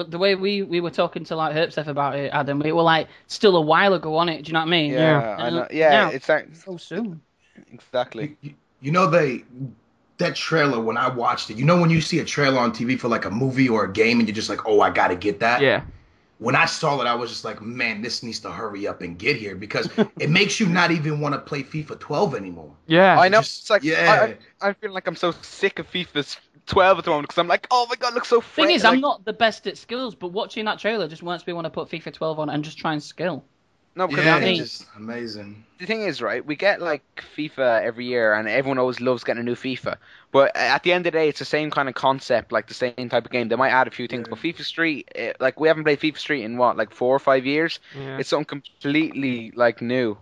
the way we were talking to like Herb Steph about it, Adam, it were like still a while ago on it. Do you know what I mean? Yeah, I know. Yeah, it's like so soon. Exactly. You know that trailer when I watched it. You know when you see a trailer on TV for like a movie or a game and you're just like, oh, I gotta get that. Yeah. When I saw it, I was just like, man, this needs to hurry up and get here because it makes you not even want to play FIFA 12 anymore. Yeah. I know. Just, it's like yeah. I feel like I'm so sick of FIFA 12 at the moment because I'm like, oh my god, it looks so fresh. Thing is, I'm not the best at skills, but watching that trailer just makes me want to put FIFA 12 on and just try and skill. No, because Yeah, I mean, it's just amazing. the thing is, right, we get like FIFA every year and everyone always loves getting a new FIFA. But at the end of the day, it's the same kind of concept, like the same type of game. They might add a few things, but FIFA Street, like we haven't played FIFA Street in what, like 4 or 5 years? Yeah. It's something completely like new.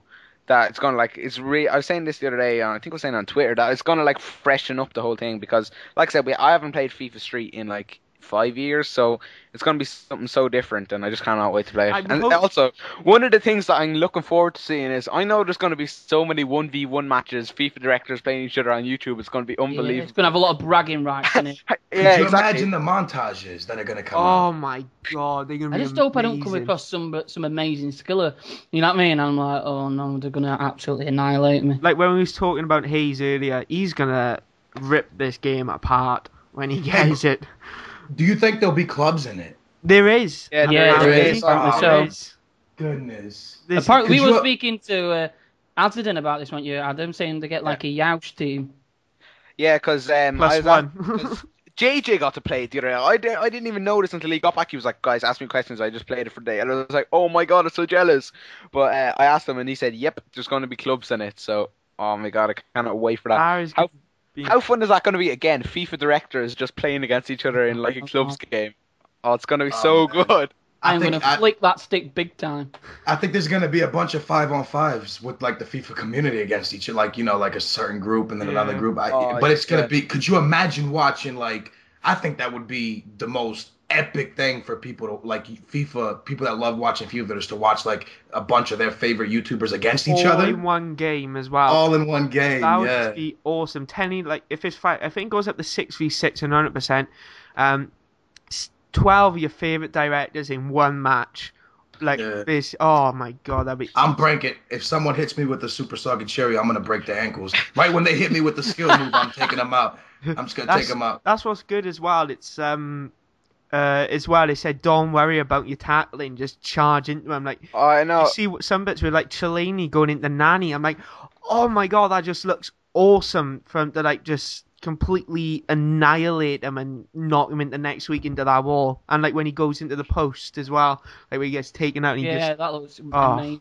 That it's gonna like I was saying this the other day. I think I was saying on Twitter that it's gonna like freshen up the whole thing because, like I said, I haven't played FIFA Street in like 5 years, so it's gonna be something so different, and I just cannot wait to play it. And also, one of the things that I'm looking forward to seeing is I know there's gonna be so many 1v1 matches, FIFA directors playing each other on YouTube. It's gonna be unbelievable. Yeah, it's gonna have a lot of bragging rights in it. Yeah, Could you exactly. imagine the montages that are gonna come out? Oh my god, they're gonna I be just hope I don't come amazing. across some amazing skiller. You know what I mean? I'm like, oh no, they're gonna absolutely annihilate me. Like when we was talking about Hayes earlier, he's gonna rip this game apart when he gets it. Do you think there'll be clubs in it? There is. Yeah, there Apparently. is. Apparently There so. is. Goodness. This- Apparently, we Could were you- speaking to Azadin about this, weren't you, Adam? Saying they get like a Youch team. Yeah, because Plus one. JJ got to play it the other day. I didn't even notice until he got back. He was like, guys, ask me questions. I just played it for a day. And I was like, oh my god, I'm so jealous. But I asked him and he said, yep, there's going to be clubs in it. So, oh my god, I cannot wait for that. That is gonna be- How fun is that going to be? Again, FIFA directors just playing against each other in like a clubs game. Oh, it's going to be so man. good. I'm gonna flick that stick big time. I think there's gonna be a bunch of 5-on-5s with like the FIFA community against each other, like like a certain group and then another group. But it's gonna be. Could you imagine watching like? I think that would be the most epic thing for people to like FIFA. People that love watching FIFA is to watch like a bunch of their favorite YouTubers against each all other, in one game as well. all in one game. That would Yeah. just be awesome. Like if it's five, I think it goes up to 6v6 and 100%. 12 of your favorite directors in one match. Like this. Oh my god, that'd be. I'm breaking. If someone hits me with the super soggy cherry, I'm gonna break their ankles. Right when they hit me with the skill move, I'm taking them out. I'm just gonna take them out. That's what's good as well. It's as well. They said don't worry about your tackling, just charge into them. Like I know. you see some bits with like Cellini going into Nani. I'm like, oh my god, that just looks awesome for him to like just completely annihilate him and knock him into next week into that wall. And like when he goes into the post as well, like where he gets taken out. And he just, that looks amazing.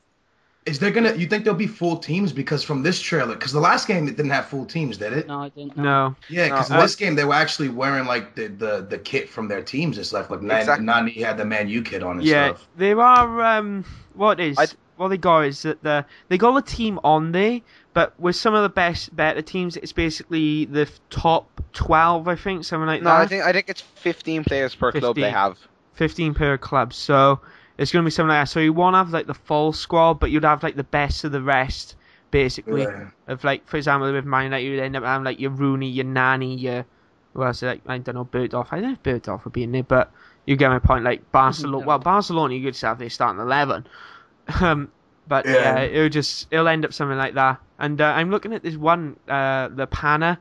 Is there gonna? You think there'll be full teams because from this trailer? Because the last game it didn't have full teams, did it? No, I didn't. no. Yeah, because this game they were actually wearing like the kit from their teams and stuff. Like Exactly. Nani had the Man U kit on and Yeah, stuff. there are what is what they got is that they got a team on there, but with some of the better teams, it's basically the top 12, I think, something like that. No, I think it's 15 players per club they 15. have. 15 per club, so it's going to be something like that. So you won't have like the full squad, but you'd have like the best of the rest, basically. Yeah. Of like, for example, with Man United, you'd end up having like your Rooney, your Nani, your who else? Like, I don't know, Bergdorf. I don't know if Bergdorf would be in there, but you get my point. Like Barcelona, well, Barcelona, you could just have their starting 11. But yeah, it'll end up something like that. And I'm looking at this one, the Panna,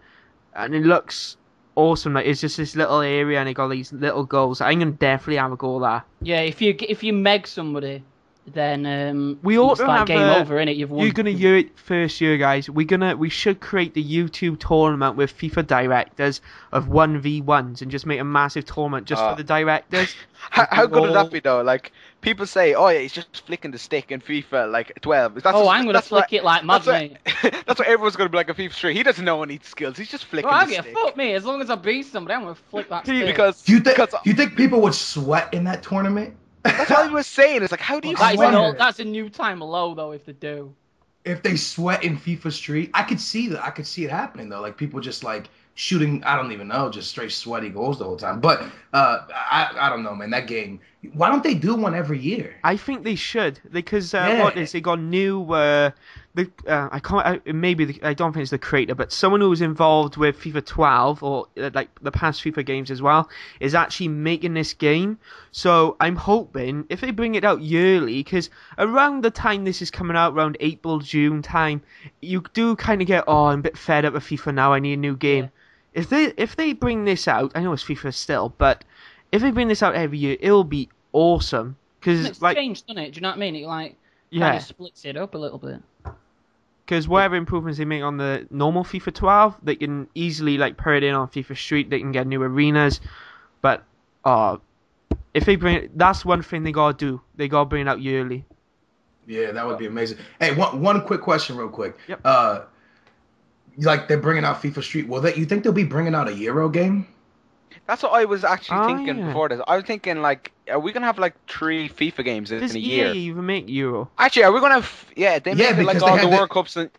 and it looks awesome. Like it's just this little area, and it got these little goals. I'm gonna definitely have a go at that. Yeah, if you meg somebody, then We ought it's to like have game over, innit? You've won. You're gonna hear it first year, guys. We should create the YouTube tournament with FIFA directors of 1v1s and just make a massive tournament just for the directors. How good would that be though? Like people say, oh yeah, he's just flicking the stick in FIFA like 12. I'm gonna flick it like mad, mate. That's what everyone's gonna be like a FIFA 3. He doesn't know any skills. He's just flicking Well, I the get stick. fuck me. As long as I beat somebody, I'm gonna flick that stick. Because Do you think people would sweat in that tournament? that's what I was saying. It's like, how do you That is sweat? that's a new time low though if they do. If they sweat in FIFA Street, I could see that. I could see it happening though. Like people just like shooting. I don't even know, just straight sweaty goals the whole time. But I don't know, man. That game. Why don't they do one every year? I think they should because Yeah. what is they got new I don't think it's the creator, but someone who was involved with FIFA 12 or like the past FIFA games as well is actually making this game. So I'm hoping if they bring it out yearly, because around the time this is coming out, around April, June time, you do kind of get I'm a bit fed up with FIFA now. I need a new game. Yeah. If they bring this out, I know it's FIFA still, but if they bring this out every year, it'll be awesome. Because It's changed, doesn't it? Do you know what I mean? It like kind yeah. of splits it up a little bit. Because whatever improvements they make on the normal FIFA 12, they can easily like put it in on FIFA Street. They can get new arenas, but if they bring it, that's one thing they gotta do. They gotta bring it out yearly. Yeah, that would be amazing. Hey, one quick question, real quick. Yep. Like they're bringing out FIFA Street. You think they'll be bringing out a Euro game? That's what I was actually Oh, thinking yeah. before this. I was thinking like, are we gonna have like 3 FIFA games in Does a EA year? even make Euro? Actually, are we gonna have? Yeah, they Yeah, make it like because they all had the the- World Cups and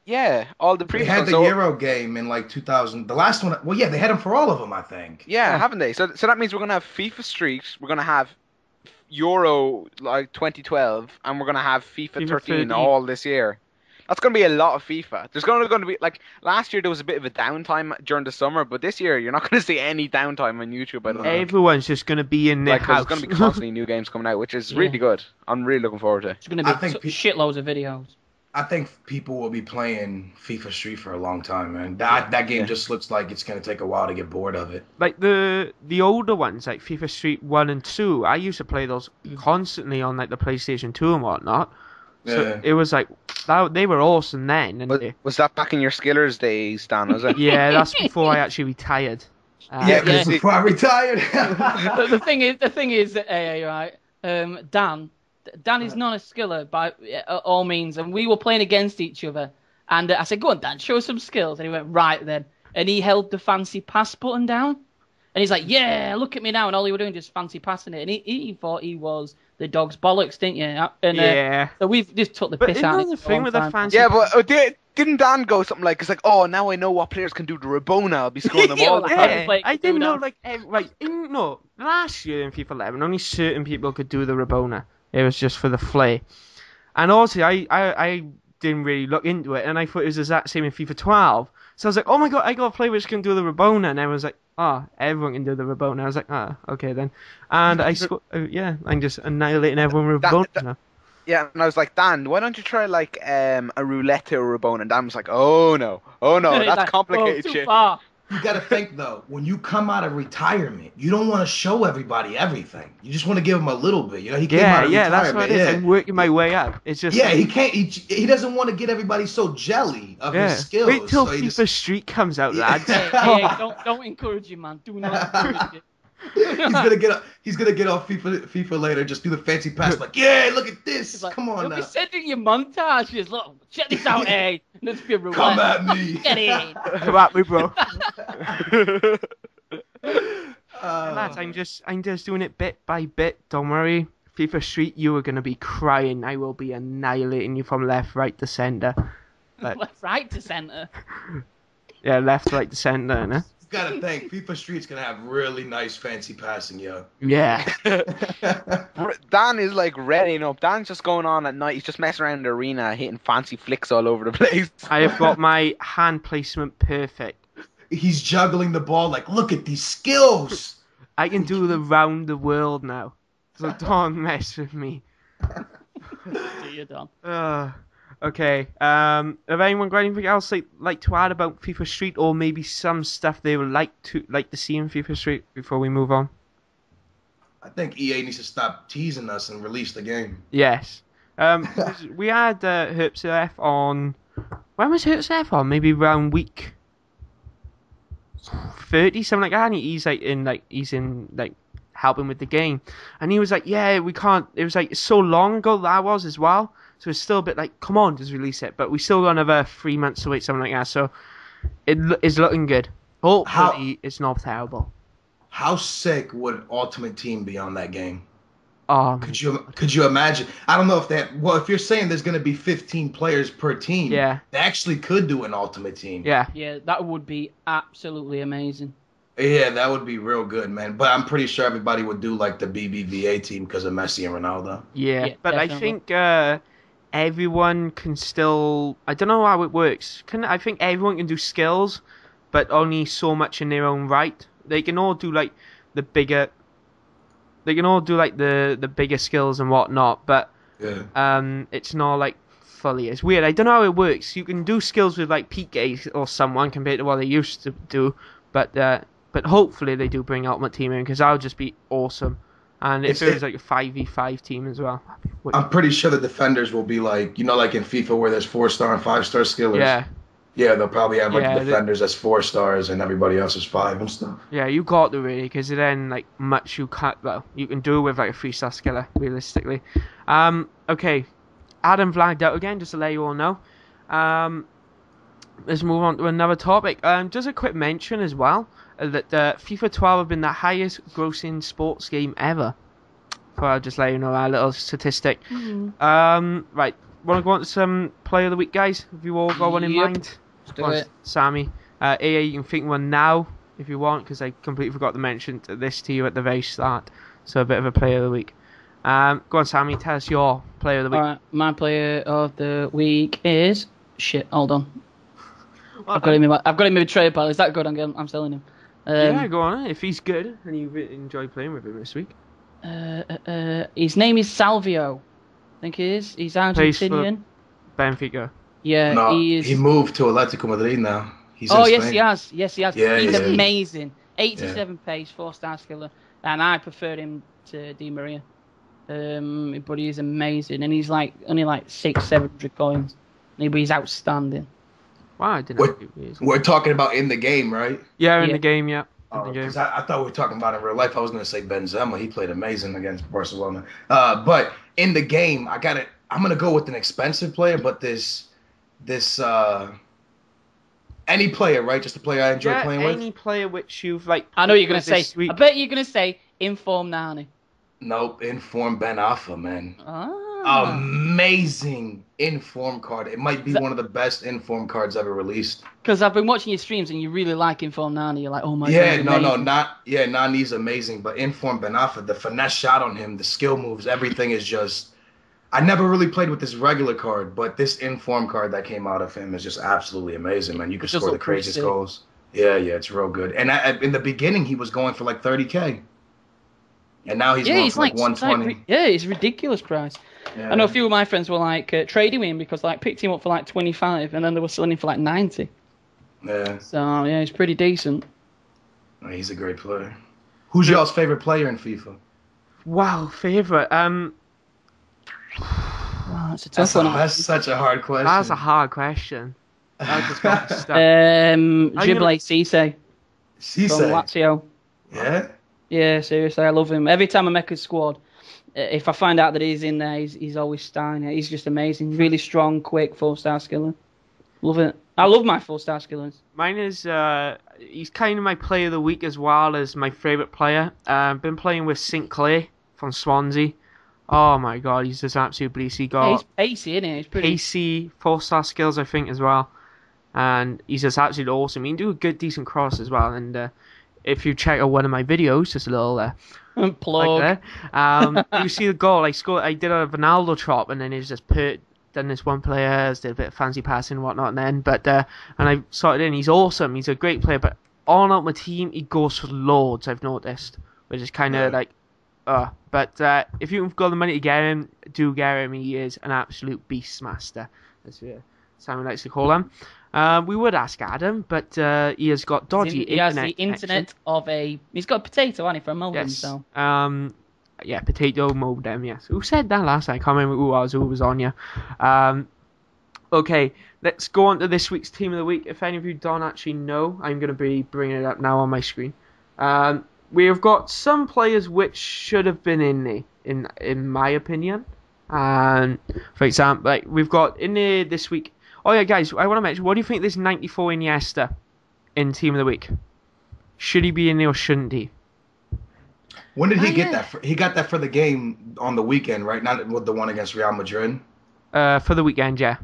all the They previous had ones. the So, Euro game in like 2000. The last one. Well, yeah, they had them for all of them, I think. yeah, haven't they? So that means we're gonna have FIFA Street. We're gonna have Euro like 2012, and we're gonna have FIFA 13 13. all this year. That's gonna be a lot of FIFA. There's gonna be like last year there was a bit of a downtime during the summer, but this year you're not gonna see any downtime on YouTube. I don't think. Everyone's just gonna be in their Like, 'cause house. there's gonna be constantly new games coming out, which is really good. I'm really looking forward to it. It's gonna be I think shitloads of videos. I think people will be playing FIFA Street for a long time, man. That game just looks like it's gonna take a while to get bored of it. Like the older ones, like FIFA Street 1 and 2, I used to play those constantly on like the PlayStation 2 and whatnot. So Yeah. it was like they were awesome then. And Was that back in your Skillers days, Dan? Was it? yeah, that's before I actually retired. Yeah, because yeah. before I retired. But the thing is, right? Dan is not a skiller by all means, and we were playing against each other. And I said, "Go on, Dan, show us some skills." And he went, "Right then." And he held the fancy pass button down, and he's like, "Yeah, look at me now." And all he was doing just fancy passing it, and he thought he was the dog's bollocks, didn't you? And, yeah. So we've just took the But piss isn't out that of the it for a thing long with the time. fancy? Yeah, but didn't Dan go something like, it's like, oh, now I know what players can do to Rabona. I'll be scoring them Yeah, all the like, time. Yeah, Like, I didn't know do like last year in FIFA 11 only certain people could do the Rabona. It was just for the flay. And also I didn't really look into it, and I thought it was the exact same in FIFA 12. So I was like, oh my god, I got a player which can do the Rabona, and everyone was like, everyone can do the Rabona. I was like, okay then. And I I'm just annihilating everyone with Rabona now. Yeah, and I was like, Dan, why don't you try like a roulette or Rabona? And Dan was like, oh no, that's like, complicated too shit. far. You gotta think though, when you come out of retirement, you don't want to show everybody everything. You just want to give them a little bit. You know, he came out of retirement. That's what it is. I'm working my way up. It's just he can't. He doesn't want to get everybody so jelly of his skills. Wait till so FIFA Street comes out, lads. Hey, don't encourage him, man. Do not encourage him. He's gonna get off FIFA later. Just do the fancy pass, like, yeah, look at this. Like, Come on you'll now. be sending you montages. Look, check this out, hey. Let's be a roulette. Come at me. Get in. Come at me, bro. Uh, Lads, I'm just doing it bit by bit. Don't worry. FIFA Street, you are going to be crying. I will be annihilating you from left, right to centre. But, Left, right to centre. yeah, left, right to centre, innit? You gotta think, FIFA Street's gonna have really nice fancy passing, yo. Yeah. Dan is like readying up. Dan's just going on at night. He's just messing around in the arena, hitting fancy flicks all over the place. I have got my hand placement perfect. He's juggling the ball like, look at these skills. I can do the round the world now. So don't mess with me. Do you, Don? Okay. Have anyone got anything else like to add about FIFA Street, or maybe some stuff they would like to see in FIFA Street before we move on? I think EA needs to stop teasing us and release the game. Yes. We had Hertzef on. When was Hertzef on? Maybe around week 30, something like that. And he's in helping with the game, and he was like, "Yeah, we can't." It was like so long ago that was as well. So it's still a bit like, come on, just release it. But we still got another 3 months to wait, something like that. So it is looking good. Hopefully, it's not terrible. How sick would Ultimate Team be on that game? Could Could you imagine? I don't know if if you're saying there's going to be 15 players per team, Yeah. they actually could do an Ultimate Team. Yeah. Yeah, that would be absolutely amazing. Yeah, that would be real good, man. But I'm pretty sure everybody would do like the BBVA team because of Messi and Ronaldo. Yeah. But Definitely. I think everyone can still. I don't know how it works. I think everyone can do skills, but only so much in their own right. They can all do like the bigger. They can all do like the bigger skills and whatnot, but Yeah. it's not like fully. It's weird. I don't know how it works. You can do skills with like PK or someone compared to what they used to do, but hopefully they do bring Ultimate Team in, because that would just be awesome. And if it was like a 5v5 team as well. I'm pretty sure the defenders will be like, like in FIFA where there's 4-star and 5-star skillers. Yeah. Yeah, they'll probably have like Yeah, defenders that's 4 stars and everybody else is 5 and stuff. Yeah, you got to really, because then like much you can't. Well, you can do with like a 3-star skiller realistically. Okay, Adam flagged out again just to let you all know. Let's move on to another topic. Just a quick mention as well that FIFA 12 have been the highest grossing sports game ever. I'll just let you know that little statistic. Right, want to go on to some player of the week, guys? Have you all got one in mind? Let's do it. Sammy. AA, you can think one now if you want, because I completely forgot to mention this to you at the very start. So a bit of a player of the week. Go on, Sammy. Tell us your player of the week. Alright, my player of the week is hold on. I've got him in my trade pile. Is that good? I'm selling him. Yeah, go on. If he's good and you enjoy playing with him this week. His name is Salvio. I think he is. He's Argentinian. Benfica. Yeah, No, he is. he moved to Atletico Madrid now. He's in yes, Spain. he has. Yes, he has. Yeah, He's yeah. amazing. 87 pace, 4-star skiller, and I prefer him to Di Maria. But he is amazing, and he's only 600-700 coins. But he's outstanding. Wow, I didn't know he was. We're talking about in the game, right? Yeah, in Yeah. the game, yeah. Because I thought we were talking about in real life. I was going to say Benzema. He played amazing against Barcelona. But in the game, I'm going to go with an expensive player, but this any player, right? Just a player I enjoy playing with? Any player which you've I know you're gonna say. this week. I bet you're gonna say Inform Nani. Nope, Inform Ben Alpha, man. Ah. Amazing Inform card. It might be one of the best Inform cards ever released. Because I've been watching your streams and you really like Inform Nani. You're like, oh my Yeah, god. Nani's amazing, but Inform Ben Alpha, the finesse shot on him, the skill moves, everything is just. I never really played with this regular card, but this Inform card that came out of him is just absolutely amazing, man. You can It does score the look pretty craziest sick. goals. Yeah, it's real good. And in the beginning, he was going for like 30K. And now he's going for like 120. It's a ridiculous price. Yeah. I know a few of my friends were trading him because picked him up for 25 and then they were selling him for 90. Yeah, So yeah, he's pretty decent. he's a great player. Who's y'all's favorite player in FIFA? Wow, favourite. Wow, that's a tough one. That's such a hard question. That's a hard question. I just got stuck. Dribbler Cisse from Cisse. Lazio. Yeah? Yeah, seriously, I love him. Every time I make a squad, if I find out that he's in there, he's always starting. He's just amazing. Really strong, quick, 4-star skiller. Love it. I love my 4-star skillers. Mine is, he's kind of my player of the week as well as my favourite player. I've been playing with St. Clair from Swansea. Oh my god, he's just absolute beast. He Yeah, got he's pacey, isn't he? He's pretty. pacey, 4-star skills, I think, as well. And he's just absolutely awesome. He can do a good, decent cross as well. And if you check out one of my videos, just a little Plug. like there, you see the goal. I scored. I did a Ronaldo chop, and then he's just done this one player, did a bit of fancy passing and whatnot. And then, and I sorted in. He's awesome. He's a great player, but on Ultimate Team, he goes for loads. I've noticed, which is kind of like, But if you've got the money to get him, do get him. He is an absolute beast master. That's what Simon likes to call him. We would ask Adam, but he has got dodgy He has the internet internet of a. He's got a potato, hasn't he, for a modem? Yes. So. Yeah, potato modem. Yes. Who said that last night? I can't remember who was on you. Okay, let's go on to this week's team of the week. If any of you don't actually know, I'm going to be bringing it up now on my screen. We have got some players which should have been in my opinion. For example, like we've got in there this week. Oh yeah, guys, I want to mention. What do you think of this 94 Iniesta in team of the week? Should he be in there or shouldn't he? When did he get that? He got that for the game on the weekend, right? Not with the one against Real Madrid. For the weekend, yeah.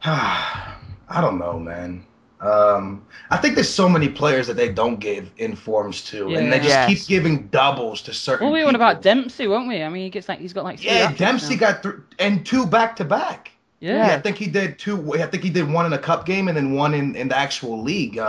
I don't know, man. I think there's so many players that they don't give informs to, and they just keep giving doubles to certain. Well, we were on about Dempsey, weren't we? I mean, he's got like 3 Dempsey now. got 3 and 2 back to back. Yeah. I think he did 2. I think he did 1 in a cup game and then 1 in the actual league.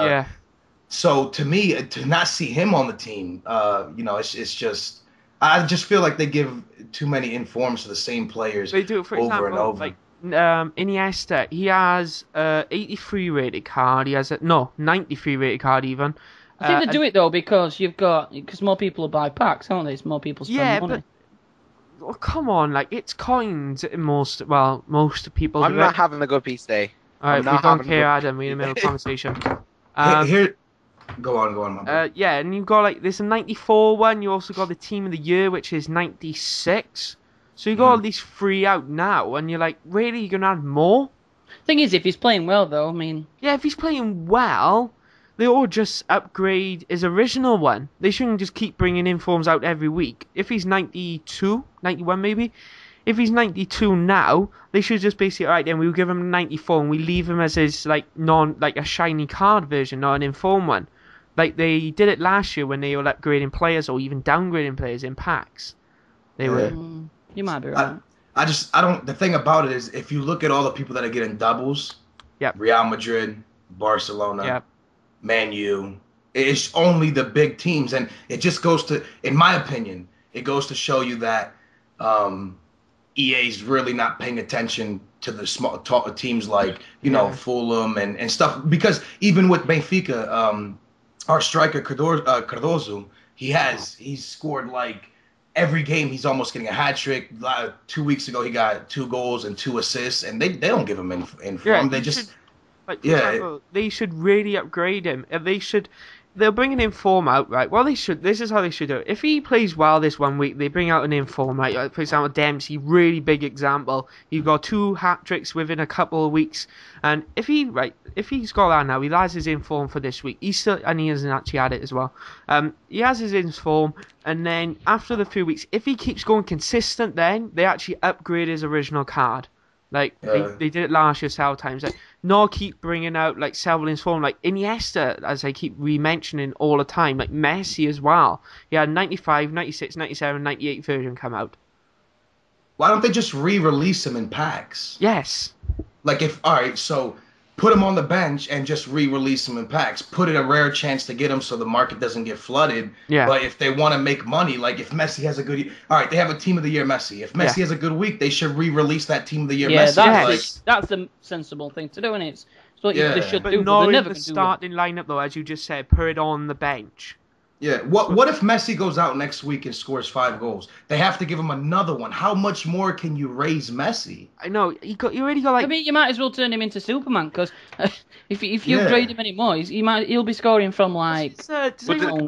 So to me, to not see him on the team, it's just. I just feel like they give too many informs to the same players They do, for over example, and over. like Iniesta, he has 83 rated card. He has 93 rated card even. I think they do it though because more people will buy packs, aren't they? It's more people spend money. But come on, like it's coins. Most people. I'm not having a good piece day. All right, we don't care, Adam. We're in the middle of conversation. Here, go on, my man. And you've got like there's a 94 one. You also got the team of the year, which is 96. So you got all these 3 out now, and you're like, really, you're gonna add more? Thing is, if he's playing well, though, I mean. Yeah, if he's playing well, they all just upgrade his original one. They shouldn't just keep bringing informs out every week. If he's 92, 91 maybe, if he's 92 now, they should just basically, alright then, we'll give him 94 and we leave him as his, like, a shiny card version, not an inform one. Like they did it last year when they were upgrading players or even downgrading players in packs. They were. You might be right. I don't. The thing about it is, if you look at all the people that are getting doubles, Real Madrid, Barcelona, Man U, it's only the big teams, and it just goes to, in my opinion, it goes to show you that EA's really not paying attention to the small teams like Fulham and stuff. Because even with Benfica, our striker Cardozo, he's scored like. Every game, he's almost getting a hat trick. 2 weeks ago, he got 2 goals and 2 assists, and they don't give him in form. They just example, they should really upgrade him. They'll bring an inform out, right? Well, they should. This is how they should do it. If he plays well this 1 week, they bring out an inform, right? Like, for example, Dempsey, really big example. You've got 2 hat tricks within a couple of weeks, and if he's got that now, he has his inform for this week. He hasn't actually had it as well. He has his inform, and then after the few weeks, if he keeps going consistent, then they actually upgrade his original card. Like they did it last year several times. Like, not keep bringing out like several inform, like Iniesta, as I keep re-mentioning all the time, like Messi as well. He had 95, 96, 97, 98 version come out. Why don't they just re-release him in packs? Yes. Like so put him on the bench and just re-release him in packs. Put it a rare chance to get him so the market doesn't get flooded. Yeah. But if they want to make money, like if Messi has a good year, all right, they have a team of the year Messi. If Messi has a good week, they should re-release that team of the year Messi. That's the sensible thing to do, and it's what they should but do. Not in the starting lineup though, as you just said. Put it on the bench. Yeah. What if Messi goes out next week and scores 5 goals? They have to give him another one. How much more can you raise Messi? I know you already got like. I mean, you might as well turn him into Superman because if you upgrade him anymore, he'll be scoring from like. But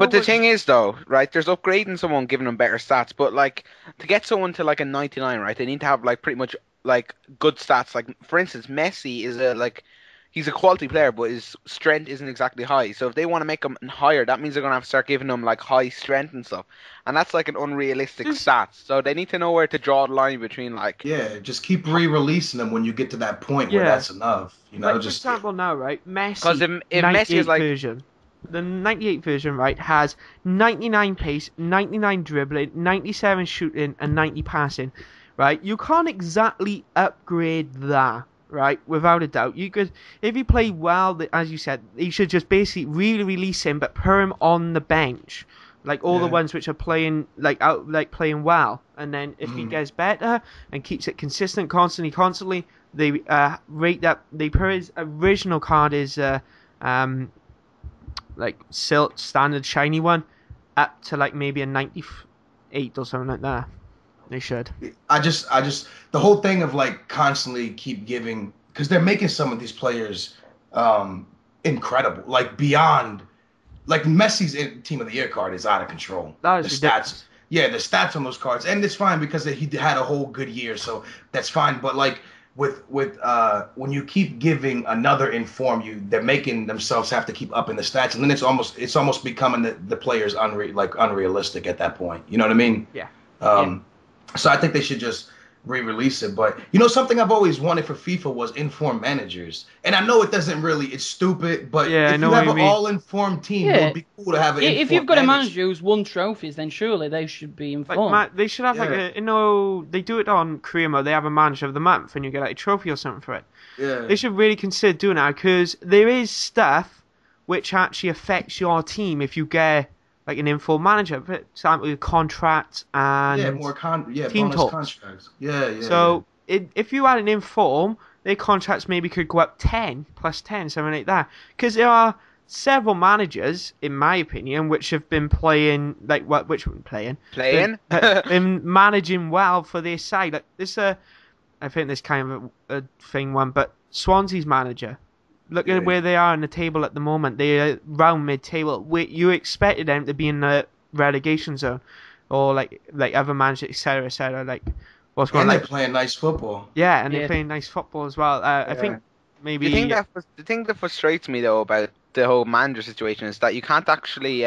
the thing is though, right? There's upgrading someone, giving them better stats, but like to get someone to like a 99, right? They need to have like pretty much like good stats. Like for instance, Messi is he's a quality player, but his strength isn't exactly high. So if they want to make him higher, that means they're gonna have to start giving him like high strength and stuff, and that's like an unrealistic Just- stat. So they need to know where to draw the line between like. Yeah, just keep re-releasing them when you get to that point where Yeah. that's enough. You know, Like, just for example, now, right? Messi, Because if Messi 98 is like, version. The 98 version, right, has 99 pace, 99 dribbling, 97 shooting, and 90 passing, right? You can't exactly upgrade that, right? Without a doubt. You could, if he played well, as you said, you should just basically re-release him, but put him on the bench. Like all the Yeah. ones which are playing playing well, and then if he gets better and keeps it consistent, constantly, they rate that. They put his original card is like silk standard shiny one up to like maybe a 98 or something like that. They should. I just the whole thing of like constantly keep giving, because they're making some of these players incredible, like beyond, like Messi's team of the year card is out of control. That The is stats, ridiculous. yeah, the stats on those cards, and it's fine because he had a whole good year, so that's fine. But like with when you keep giving another inform, they're making themselves have to keep upping the stats, and then it's almost becoming the players unrealistic at that point. You know what I mean? Yeah. So I think they should just re-release it. But you know, something I've always wanted for FIFA was informed managers. And I know it doesn't really, it's stupid, but Yeah, I if know you what have you an mean. all-informed team, Yeah. it would be cool to have an If informed you've got a manager. manager who's won trophies, then surely they should be Like informed. they should have like Yeah. a, they do it on Career Mode. They have a manager of the month, and you get like a trophy or something for it. Yeah. They should really consider doing that, because there is stuff which actually affects your team if you get like an informed manager. For example, contracts and Yeah, more team bonus talks. contracts. Yeah. So if you had an inform, their contracts maybe could go up 10 plus 10, something like that. Because there are several managers, in my opinion, which have been playing Playing? been managing well for their side. Like this, I think this kind of a thing one, but Swansea's manager. Look Yeah. at where they are in the table at the moment. They're round mid-table. You expected them to be in the relegation zone, or like other managers, etc. Like what's going And on? they're Like, playing nice football. yeah, and they're Yeah. playing nice football as well. I think maybe The thing that frustrates me though about the whole manager situation is that you can't actually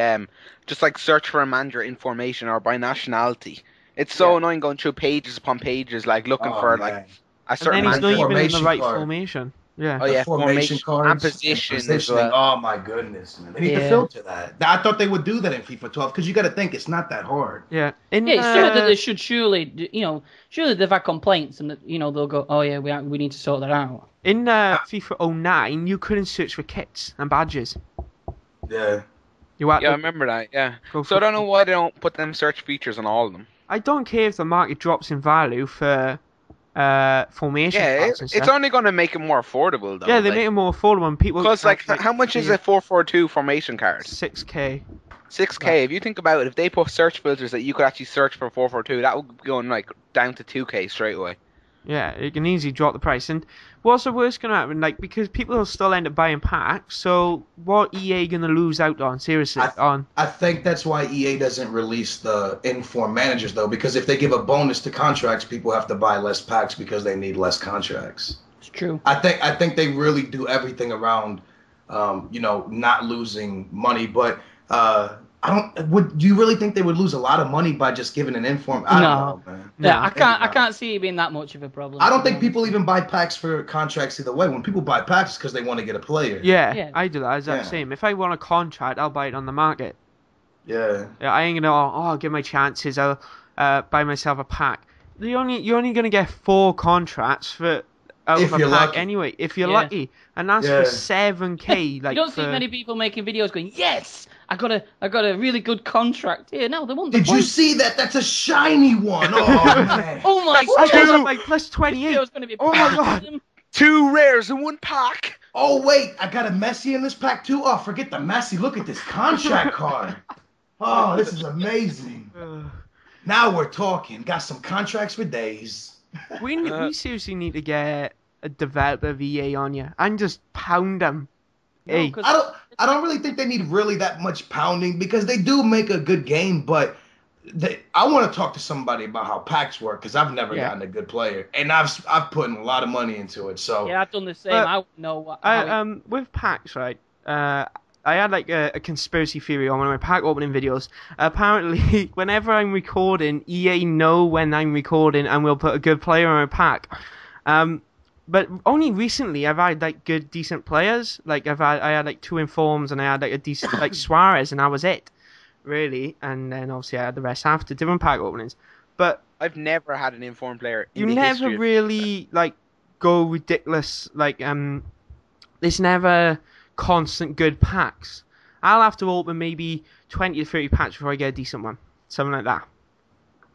just like search for a manager information or by nationality. It's so annoying going through pages upon pages, like looking for like man. a and certain then he's not manager. even in the Formation right card. formation. Yeah. Oh, The yeah, formation cards and position as positioning. well. Oh my goodness, man! They need to Yeah. filter that. I thought they would do that in FIFA 12 because you got to think it's not that hard. Yeah. In, Yeah, it's something that they should surely, surely they've had complaints and that, they'll go, oh yeah, we need to sort that out. in FIFA 09, you couldn't search for kits and badges. Yeah. You had Yeah, I to remember that. Yeah. go So I for- don't know why they don't put them search features on all of them. I don't care if the market drops in value for formation Yeah, cards and it's stuff. only going to make it more affordable though. Yeah, they make it more affordable, and people. Because like, actually how much is pay a 442 formation card? 6K. 6K. If you think about it, if they put search filters that you could actually search for 442, that would be going like down to 2K straight away. Yeah, it can easily drop the price. And what's the worst going to happen? Like, because people will still end up buying packs, so what EA going to lose out on? Seriously, on. I think that's why EA doesn't release the informed managers though, because if they give a bonus to contracts, people have to buy less packs because they need less contracts. It's true. I think they really do everything around, not losing money. But do you really think they would lose a lot of money by just giving an inform? I don't know, man. Yeah, No. I can't see it being that much of a problem. I don't think people even buy packs for contracts either way. When people buy packs, it's because they want to get a player. Yeah, Yeah. I do that. It's the same. If I want a contract, I'll buy it on the market. Yeah. Yeah, I ain't gonna. I'll give my chances. I'll buy myself a pack. You're only gonna get 4 contracts for out If of a you're pack lucky. anyway. If you're Yeah. lucky, and that's Yeah. for 7K. Like you don't see for- many people making videos going, yes, I got a really good contract here. No, they won't. Did you see that? That's a shiny one. Oh man. Oh my I god! got like plus This 28. video's gonna be Oh my god. awesome. 2 rares in 1 pack. Oh wait, I got a Messi in this pack too. Oh, forget the Messi. Look at this contract card. Oh, this is amazing. Now we're talking. Got some contracts for days. We seriously need to get a developer of EA on you and just pound them. No, Hey, 'cause- I don't really think they need really that much pounding because they do make a good game, but I want to talk to somebody about how packs work because I've never Yeah. gotten a good player, and I've put in a lot of money into it. So Yeah, I've done the same. But I wouldn't know how it... with packs, right? I had like a conspiracy theory on one of my pack opening videos. Apparently, whenever I'm recording, EA know when I'm recording and will put a good player on my pack. But only recently I've had like good, decent players. Like I had like 2 informs and I had like a decent like Suarez, and that was it, really. And then obviously I had the rest after different pack openings. But I've never had an informed player in you the never history of... really like go ridiculous. Like there's never constant good packs. I'll have to open maybe 20 to 30 packs before I get a decent one, something like that.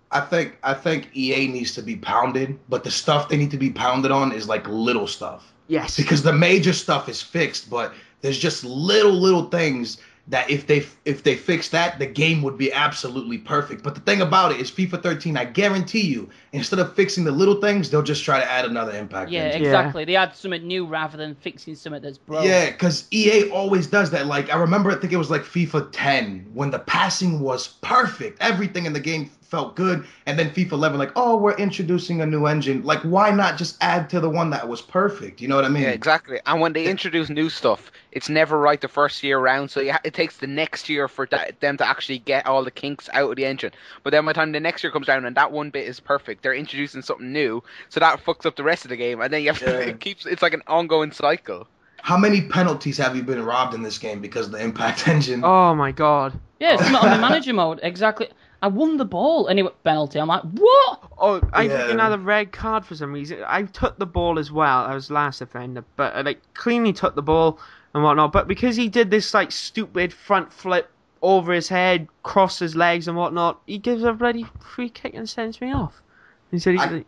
I think EA needs to be pounded, but the stuff they need to be pounded on is like little stuff. Yes. Because the major stuff is fixed, but there's just little things that if they fix that, the game would be absolutely perfect. But the thing about it is FIFA 13, I guarantee you, instead of fixing the little things, they'll just try to add another impact. Yeah, engine. exactly. They add something new rather than fixing something that's broken. Yeah, because EA always does that. Like, I remember, I think it was like FIFA 10, when the passing was perfect. Everything in the game felt good. And then FIFA 11, like, oh, we're introducing a new engine. Like, why not just add to the one that was perfect? You know what I mean? Yeah, exactly. And when they introduce new stuff, it's never right the first year around, so it takes the next year for them to actually get all the kinks out of the engine. But then by the time the next year comes around and that one bit is perfect, they're introducing something new, so that fucks up the rest of the game, and then you have to, it's like an ongoing cycle. How many penalties have you been robbed in this game because of the impact engine? Oh my god. Yeah, it's not on the manager mode. Exactly. I won the ball. Anyway, penalty. I'm like, what? Oh, I Yeah. freaking had a red card for some reason. I took the ball as well. I was last offender, but I like cleanly took the ball and whatnot. But because he did this like stupid front flip over his head, cross his legs and whatnot, he gives a bloody free kick and sends me off. He said he's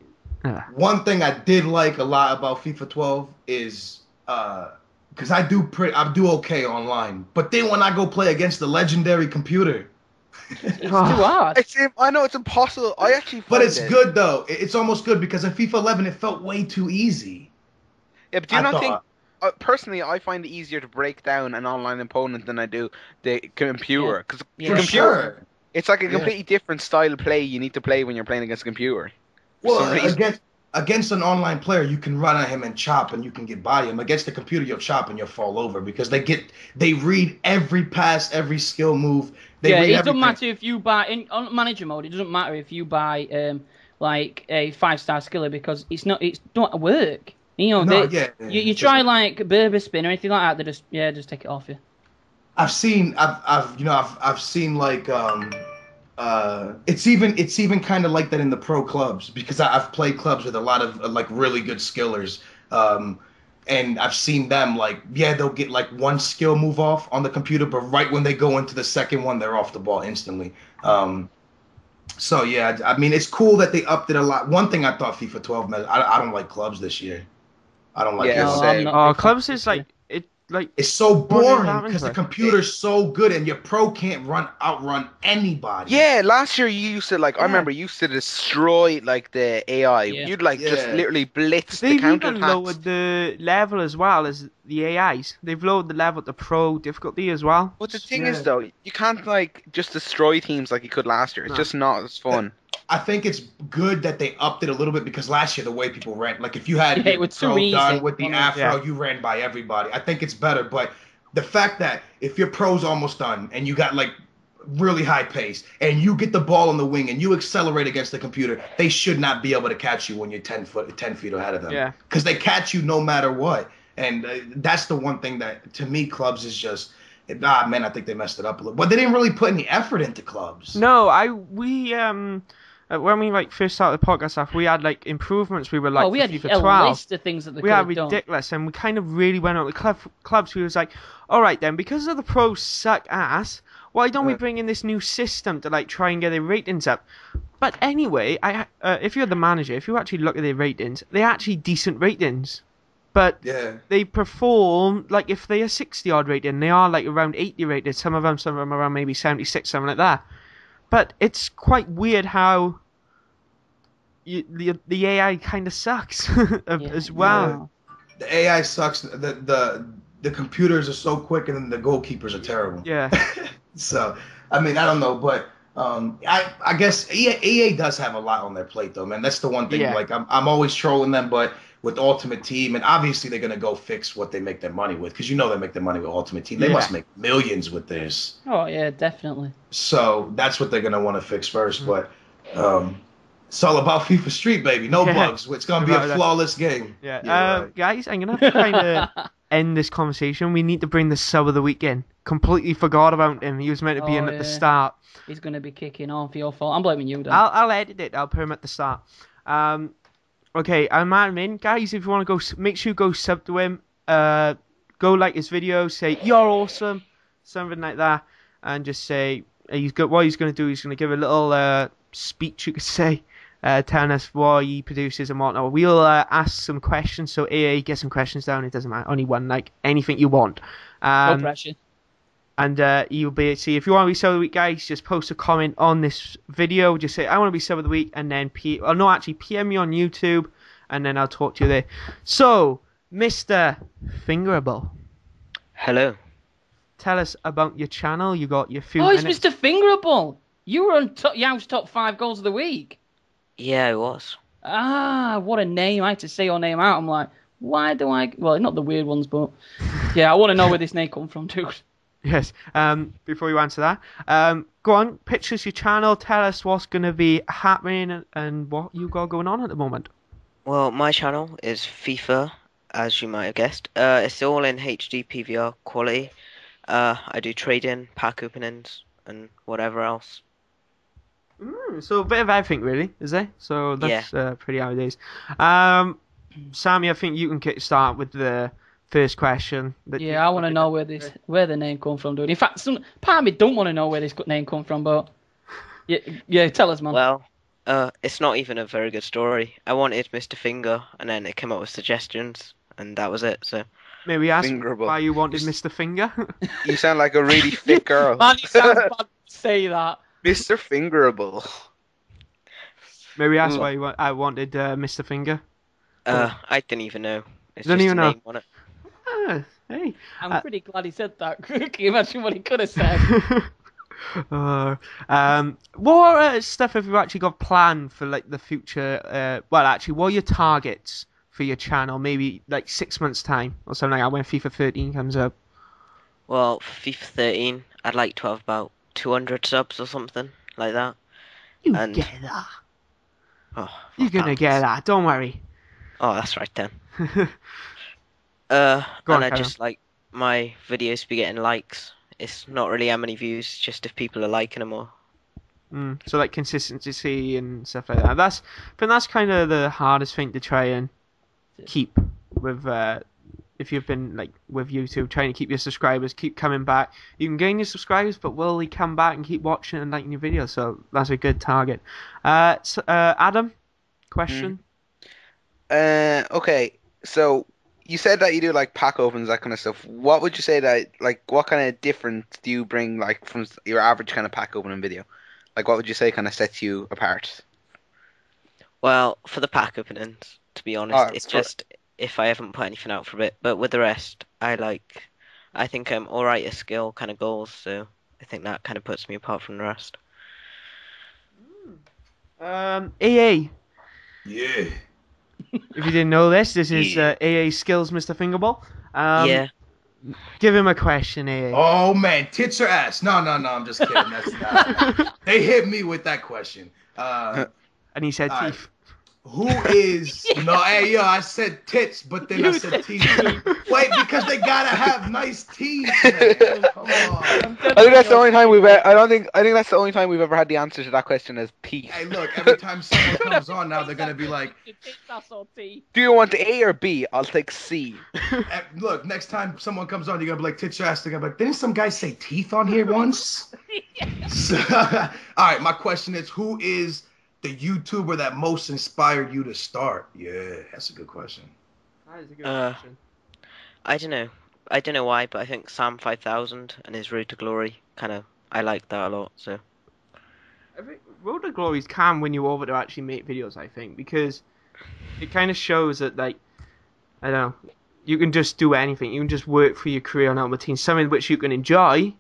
One thing I did like a lot about FIFA 12 is because I do okay online, but then when I go play against the legendary computer. It's too hard. I know it's impossible. I actually But find it's good though. It's almost good because in FIFA 11 it felt way too easy. Yeah, but do you I not thought- think? Personally, I find it easier to break down an online opponent than I do the computer. Because Yeah. For computer, sure. it's like a completely different style of play you need to play when you're playing against a computer. Well, some reason. against an online player, you can run at him and chop, and you can get by him. Against the computer, you'll chop and you'll fall over because they read every pass, every skill move. They Yeah, read it doesn't everything. matter if you buy on manager mode. It doesn't matter if you buy like a 5-star skiller because it's not work. You know, No, you try like Berber spin or anything like that. They just take it off you. I've seen like it's even kind of like that in the pro clubs because I've played clubs with a lot of like really good skillers, and I've seen them like they'll get like one skill move off on the computer, but right when they go into the second one, they're off the ball instantly. So yeah, I mean it's cool that they upped it a lot. One thing I thought FIFA 12 meant, I don't like clubs this year. I don't like Yeah, it. No, same. I'm not. clubs is like It's so boring happened, because the like- computer's so good and your pro can't outrun anybody. Yeah, last year you used to I remember you used to destroy like the AI. Yeah. You'd just Yeah. literally blitz the They've counter even lowered the level as well as the AIs. They've lowered the level to pro difficulty as well. But the thing Yeah. is though, you can't just destroy teams like you could last year. It's No. just not as fun. I think it's good that they upped it a little bit because last year the way people ran, like if you had Yeah, your it was pro too easy. done with the afro, Yeah. you ran by everybody. I think it's better, but the fact that if your pro's almost done and you got like really high pace and you get the ball on the wing and you accelerate against the computer, they should not be able to catch you when you're 10 feet ahead of them. Yeah. Because they catch you no matter what, and that's the one thing that to me clubs is just. Man, I think they messed it up a little. But they didn't really put any effort into clubs. No, when we like first started the podcast stuff, we had like improvements. We were like, Oh, we for had FIFA a 12. list of things that they We could had have done. ridiculous, and we kind of really went out the clubs. We was like, all right then, because of the pros suck ass, why don't we bring in this new system to like try and get their ratings up? But anyway, if you're the manager, if you actually look at their ratings, they're actually decent ratings. But Yeah. they perform like if they are 60 odd rated, they are like around 80 rated. Some of them around maybe 76, something like that. But it's quite weird how the AI kind of sucks as well. The AI sucks. The computers are so quick, and then the goalkeepers are terrible. Yeah. So I mean, I don't know, but I guess EA does have a lot on their plate though, man. That's the one thing. Yeah. Like I'm always trolling them, but with Ultimate Team, and obviously they're gonna go fix what they make their money with, because you know they make their money with Ultimate Team. They Yeah. must make millions with this. Oh yeah, definitely. So that's what they're gonna want to fix first. But it's all about FIFA Street, baby. No bugs. It's gonna be a flawless game. Yeah. Right. Guys, I'm gonna have to kind of end this conversation. We need to bring the sub of the week in. Completely forgot about him. He was meant to be in at the start. He's gonna be kicking off. Your fault. I'm blaming you, Dan. I'll edit it. I'll put him at the start. Okay, I'm at him in. Guys, if you want to go, make sure you go sub to him. Go like his video. Say you're awesome, something like that, and just say he's got what he's gonna do. He's gonna give a little speech, you could say, telling us what he produces and whatnot. We'll ask some questions. So AA, get some questions down. It doesn't matter. Only one, like anything you want. No pressure. And you'll be see if you want to be sub of the week, guys. Just post a comment on this video. Just say I want to be sub of the week, and then PM me on YouTube, and then I'll talk to you there. So, Mr. Fingerable, hello. Tell us about your channel. You got your few. Oh, it's minutes. Mr. Fingerable. You were on Yow's top 5 goals of the week. Yeah, it was. Ah, what a name! I had to say your name out. I'm like, why do I? Well, not the weird ones, but yeah, I want to know where this name come from, dude. Yes. Before you answer that, go on, pitch us your channel. Tell us what's going to be happening and what you got going on at the moment. Well, my channel is FIFA, as you might have guessed. It's all in HD PVR quality. I do trading, pack openings, and whatever else. So a bit of everything, really, is there? So that's pretty nowadays. Sammy, I think you can start with the first question. Yeah, I want to know where the name come from, dude. In fact, some part of me don't want to know where this name come from, but yeah, tell us, man. Well, it's not even a very good story. I wanted Mr. Finger, and then it came up with suggestions, and that was it. So maybe ask Fingerable. why you wanted Mr. Finger. You sound like a really fit girl. Man, you sound bad to say that. Mr. Fingerable. Maybe ask why I wanted Mr. Finger. I didn't even know. It's Don't just even a know. name on it. Hey. I'm pretty glad he said that. Can you imagine what he could have said? What stuff have you actually got planned for like the future? Well, actually, what are your targets for your channel? Maybe like 6 months time or something like that when FIFA 13 comes up. Well, for FIFA 13, I'd like to have about 200 subs or something like that. You And- get that. Oh, You're gonna get that. Don't worry. Oh, that's right then. Go on, And I carry just like my videos to be getting likes. It's not really how many views, it's just if people are liking them or. So like consistency and stuff like that. I think that's kind of the hardest thing to try and keep with if you've been like with YouTube, trying to keep your subscribers keep coming back. You can gain your subscribers, but will they come back and keep watching and liking your videos? So that's a good target. Adam, question. Okay, so you said that you do like pack opens, that kind of stuff. What would you say that, like, what kind of difference do you bring, like, from your average kind of pack opening video? Like, what would you say kind of sets you apart? Well, for the pack openings, to be honest, it's just if I haven't put anything out for a bit. But with the rest, I think I'm alright at skill kind of goals, so I think that kind of puts me apart from the rest. AA. Yeah. If you didn't know this is AA9Skillz, Mr. Fingerball. Yeah. Give him a question, AA. Oh man, tits or ass? No, I'm just kidding. That's not. They hit me with that question. And he said all right. teeth. Who is I said tits, but then I said teeth. Wait, because they gotta have nice teeth. Man. Come on. I think that's the only time I think that's the only time we've ever had the answer to that question as teeth. Hey, look, every time someone comes on now, they're gonna be like, Do you want A or B? I'll take C. look, next time someone comes on, you're gonna be like, tits or ass? They're gonna be like, didn't some guy say teeth on here once? So, all right, my question is, who is the YouTuber that most inspired you to start? Yeah, that's a good question. That is a good question. I don't know why, but I think Sam 5000 and his Road to Glory I like that a lot. So I think Road to Glory can win you over to actually make videos, I think, because it kind of shows that, like, I don't know, you can just do anything. You can just work for your career on Ultimate Team, something which you can enjoy,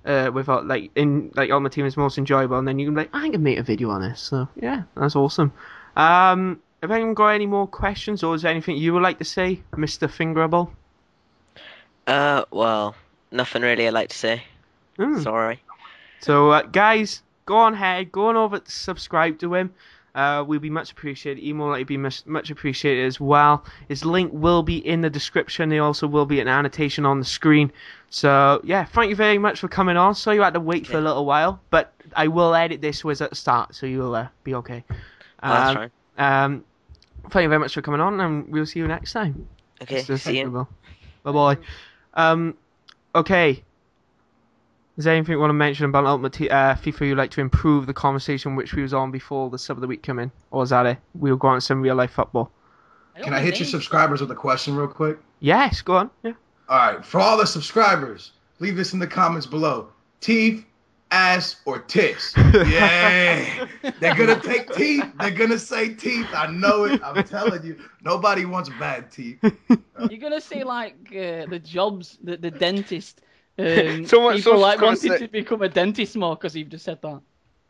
without like in like Ultimate Team is most enjoyable, and then you can be like, I can make a video on this. So yeah, that's awesome. Have anyone got any more questions, or is there anything you would like to say, Mr. Fingerable? Well, nothing really I'd like to say. Sorry. So guys, go on ahead, go on over to subscribe to him. We'll be much appreciated. Emo will be much appreciated as well. His link will be in the description. There also will be an annotation on the screen. So yeah, thank you very much for coming on. So you had to wait for a little while, but I will edit this was at the start, so you'll be okay. That's fine. Thank you very much for coming on, and we'll see you next time. Okay, see you. Bye bye. Okay. Is there anything you want to mention about Ultimate FIFA you'd like to improve the conversation which we was on before the sub of the week come in? Or is that it? We'll go on to some real life football. Can I hit your subscribers with a question real quick? Yes, go on. Yeah. Alright, for all the subscribers, leave this in the comments below. Teeth, ass, or tits? Yeah. They're going to take teeth. They're going to say teeth. I know it. I'm telling you. Nobody wants bad teeth. You're going to see like the jobs, the dentist. Someone's like wanting to become a dentist more because you've just said that.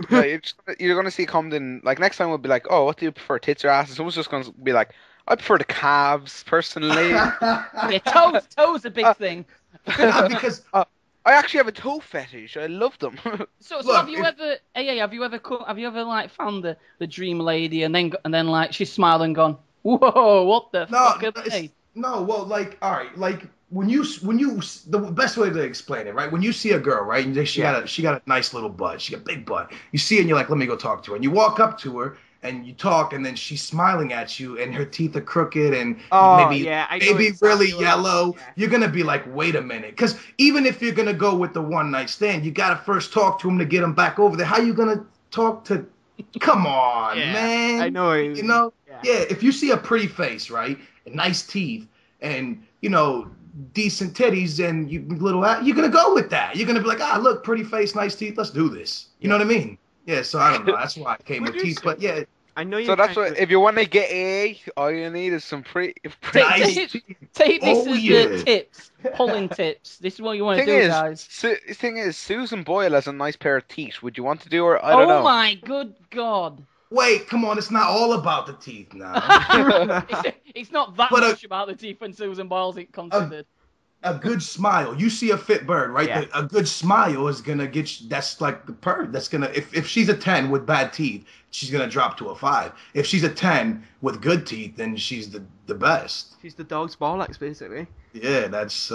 No, you're going to see Comden, like next time we'll be like, oh, what do you prefer, tits or ass? And someone's just going to be like, I prefer the calves, personally. Yeah, toes a big thing. Because I actually have a toe fetish. I love them. So look, have you ever like found the dream lady and then like she smiled and gone, whoa, what the fuck are they? No, well, like, all right, like when you the best way to explain it, right? When you see a girl, right, and she got a nice little butt, she got a big butt. You see it and you're like, let me go talk to her. And you walk up to her and you talk, and then she's smiling at you, and her teeth are crooked and maybe really yellow. Yeah. You're gonna be like, wait a minute, because even if you're gonna go with the one night stand, you gotta first talk to him to get him back over there. How you gonna talk to? Come on, man. I know. You know, if you see a pretty face, right, and nice teeth, and decent titties, and you're gonna go with that. You're gonna be like, look, pretty face, nice teeth, let's do this. You know what I mean? Yeah, so I don't know. That's why I came with teeth, but yeah. I know you. So that's what. If you want to get AA, all you need is some pretty nice teeth. Take this as the tips, pulling tips. This is what you want to do, guys. The thing is, Susan Boyle has a nice pair of teeth. Would you want to do her? I don't know. Oh my good God. Wait, come on, it's not all about the teeth now. It's not that much about the teeth when Susan Boyle's considered. A good smile. You see a fit bird, right? Yeah. A good smile is gonna get you. That's like the bird. That's gonna. If she's a 10 with bad teeth, she's gonna drop to a 5. If she's a 10 with good teeth, then she's the best. She's the dog's bollocks, basically. Yeah, that's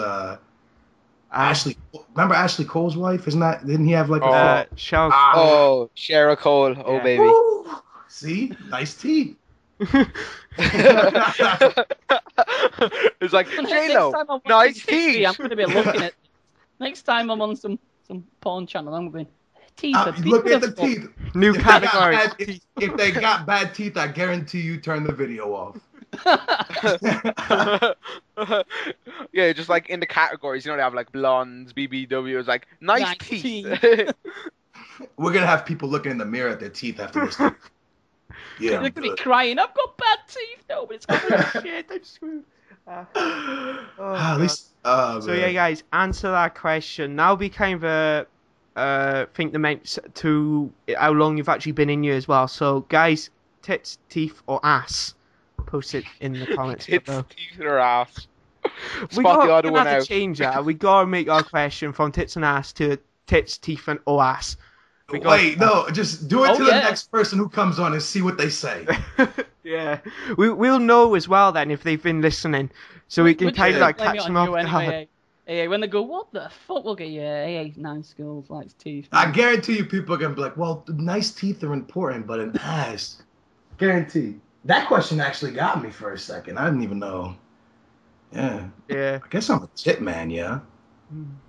Ashley. Remember Ashley Cole's wife? Didn't he have like a Cheryl? Cheryl Cole. Yeah. Oh baby. Woo! See, nice teeth. It's like J-Lo, nice teeth. I'm going to be looking at. Next time I'm on some porn channel, I'm going teeth. Look at the teeth. New category. If they got bad teeth, I guarantee you turn the video off. Yeah, just like in the categories, they have like blondes, BBWs, like nice teeth. We're gonna have people looking in the mirror at their teeth after this. Yeah, they're gonna be crying. I've got bad teeth. No, but it's got shit. I'm screwed. At least. So yeah, guys, answer that question. Now be kind of think the meant to how long you've actually been in here as well. So guys, tits, teeth, or ass? Post it in the comments below. Tits, teeth, or ass. We gotta change that. We gotta make our question from tits and ass to tits, teeth, and or ass. Wait, no, just do it to the next person who comes on and see what they say. Yeah, we'll know as well then if they've been listening, so we can kind of like catch them off guard. AA, when they go, what the fuck? We'll get AA9Skillz likes teeth. I guarantee you, people are gonna be like, well, nice teeth are important, but an ass, guarantee. That question actually got me for a second. I didn't even know. Yeah. I guess I'm a tit man, yeah.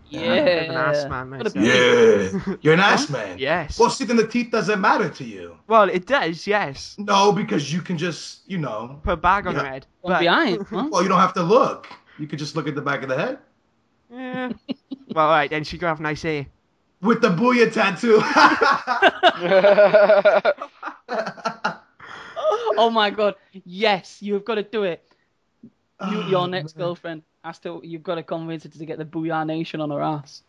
Yeah. An ass man, mate. Yeah. You're an ass man. Yes. Well, see, then the teeth doesn't matter to you. Well, it does, yes. No, because you can just, put a bag on your head. Behind. Huh? Well, you don't have to look. You could just look at the back of the head. Yeah. Well, alright, then she could have nice hair. With the booyah tattoo. Oh my God! Yes, you've got to do it. Your next girlfriend has to. You've got to convince her to get the Booyah Nation on her ass.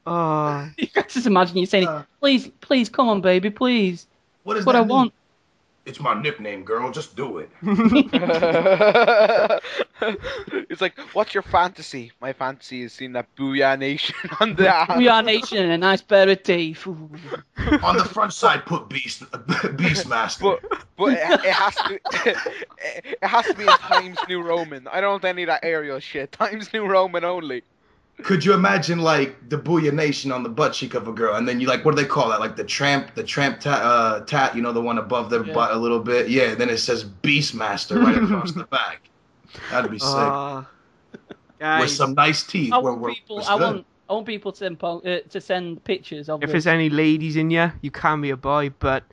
Oh. You can just imagine you saying, please, come on, baby, please. What is What that I mean? want. It's my nickname, girl. Just do it. It's like, what's your fantasy? My fantasy is seeing that Booyah Nation on the ass. We are nation and a nice pair of teeth. Ooh. On the front side, put Beastmaster. But it has to it has to be in Times New Roman. I don't want any of that Arial shit. Times New Roman only. Could you imagine like the Booyah Nation on the butt cheek of a girl, and then you like, what do they call that? Like the tramp tat, you know, the one above their butt a little bit. Yeah. Then it says Beastmaster right across the back. That'd be sick. With some nice teeth. I want people to send pictures of. If this. there's any ladies in you can be a boy, but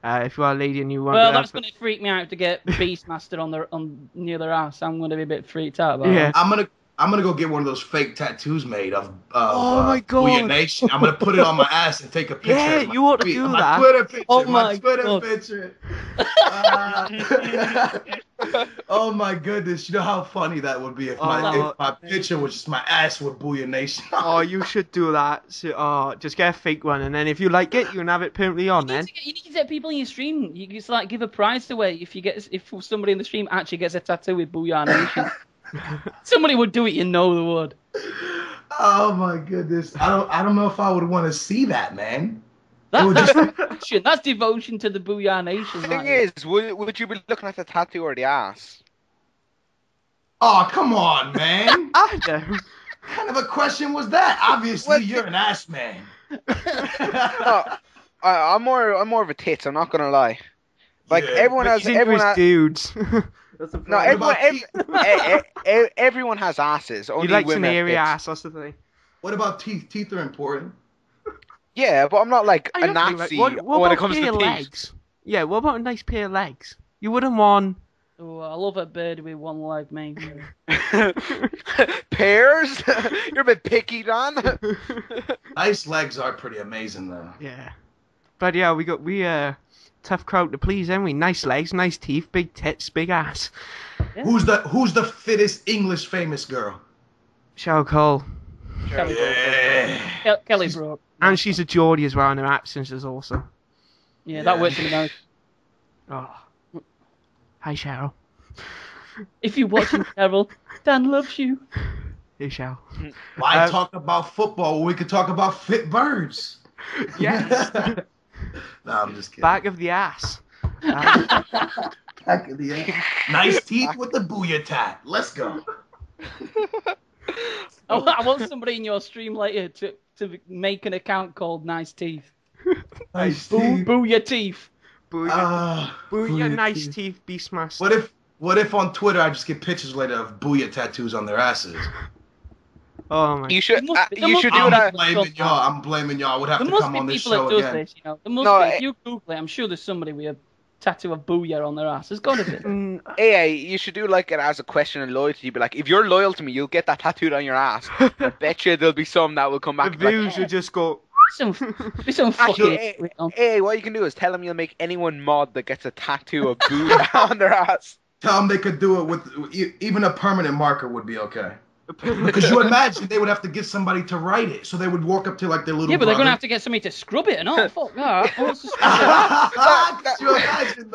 if you are a lady and you want, that's going to freak me out to get Beastmaster on near their ass. I'm going to be a bit freaked out about yeah. that. I'm gonna go get one of those fake tattoos made of my God. Booyah Nation. I'm gonna put it on my ass and take a picture. Yeah, of my you ought to tweet, do my that. Twitter picture. Oh my Twitter God. picture. Oh my goodness! You know how funny that would be if my picture was just my ass with Booyah Nation. Oh, you should do that. So, just get a fake one, and then if you like it, you can have it permanently on. You need to get people in your stream. You just like give a prize away if somebody in the stream actually gets a tattoo with Booyah Nation. Somebody would do it, they would. Oh my goodness! I don't know if I would want to see that, man. That's devotion to the Booyah Nation. The thing is, would you be looking at the tattoo or the ass? Oh, come on, man! I know. What kind of a question was that? Obviously, you're an ass man. No, I'm more of a tits. I'm not gonna lie. Like everyone has dudes. No, everyone has asses. Only He likes women an airy have ass, that's the thing. What about teeth? Teeth are important. Yeah, but I'm not like a Nazi what when it comes pair to of teeth. legs? Yeah, what about a nice pair of legs? You wouldn't want... Oh, I love a bird with one leg, mate. Pears? You're a bit picky, Don. Nice legs are pretty amazing, though. Yeah. But yeah, we tough crowd to please, haven't we? Nice legs, nice teeth, big tits, big ass. Yeah. Who's the fittest English famous girl? Cheryl Cole. Kelly Brook. And she's a Geordie as well, and her accent is also. Yeah, that works in America. Oh. Hi, Cheryl. If you're watching, Cheryl, Dan loves you. Hey, Cheryl. Why talk about football when we could talk about fit birds? Yes. No, I'm just kidding. Back of the ass. Back of the ass. Nice teeth with the Booyah tat. Let's go. I want somebody in your stream later to make an account called Nice Teeth. Nice teeth. Booyah Teeth. Booyah, nice teeth, Beastmaster. What if on Twitter I just get pictures later of Booyah tattoos on their asses? Oh my! You should do that. I'm blaming y'all. I would have to come on this show again. There must be people that does this, If you Google it, I'm sure there's somebody with a tattoo of Booyah on their ass. There's got to be. Hey, you should do like it as a question of loyalty. You'd be like, if you're loyal to me, you'll get that tattooed on your ass. I bet you there'll be some that will come back. The views will just go. Some fucking. Hey, what you can do is tell them you'll make anyone mod that gets a tattoo of Booyah on their ass. Tell them they could do it with even a permanent marker would be okay. Because you imagine they would have to get somebody to write it, so they would walk up to like their little. Yeah, but they're gonna have to get somebody to scrub it and all. Fuck that. Could you imagine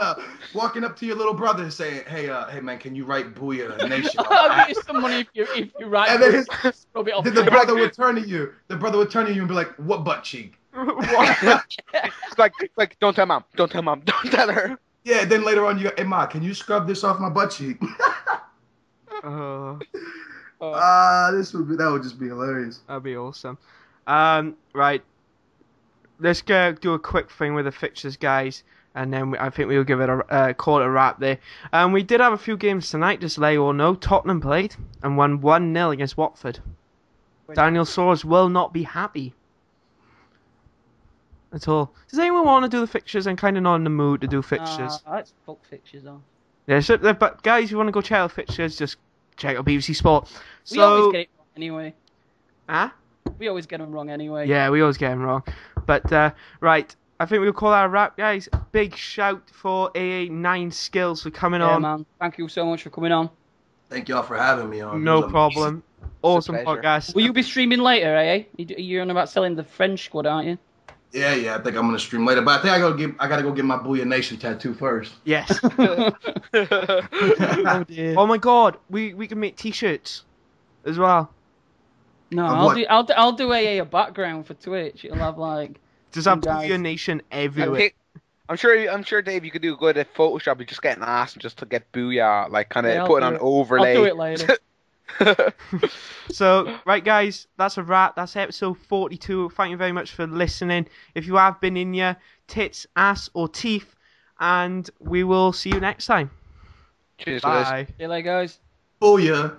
walking up to your little brother and saying, "Hey man, can you write Booyah Nation?" I'll give you some money if you write. And then scrub it off. the brother would turn to you. The brother would turn to you and be like, "What butt cheek?" It's like, don't tell mom, don't tell her. Yeah. Then later on, you go, "Hey ma, can you scrub this off my butt cheek?" That would just be hilarious. That'd be awesome. Right. Let's do a quick thing with the fixtures, guys, and then I think we'll give it a call it a wrap there. We did have a few games tonight, just to let you all know. Tottenham played and won 1-0 against Watford. Daniel Soares will not be happy at all. Does anyone want to do the fixtures? I'm kind of not in the mood to do fixtures. Let's fuck fixtures on. Yeah, so, but guys, if you want to go check out fixtures, just check out BBC Sport. So, we always get it wrong anyway. Huh? We always get them wrong anyway. Yeah, we always get them wrong. But, right, I think we'll call that a wrap, guys. Big shout for AA9Skillz for coming on. Man. Thank you so much for coming on. Thank y'all for having me on. No problem. Awesome pleasure. podcast. Will you be streaming later, eh? You're on about selling the French squad, aren't you? Yeah, I think I'm gonna stream later, but I think I gotta go get my Booyah Nation tattoo first. Yes. Oh dear. Oh my god, we can make t-shirts as well. No, Of I'll do a background for Twitch. It'll have like. Just have guys. Booyah Nation I everywhere. think, I'm sure, Dave, you could do good at Photoshop. You just get an ass and just to get booyah, like kind of Yeah, I'll put it do on it. overlay. I'll do it later. So, right guys, that's a wrap. That's episode 42. Thank you very much for listening. If you have been in your tits, ass or teeth, and we will see you next time. Cheers, guys. Bye. See you later, guys. Booyah.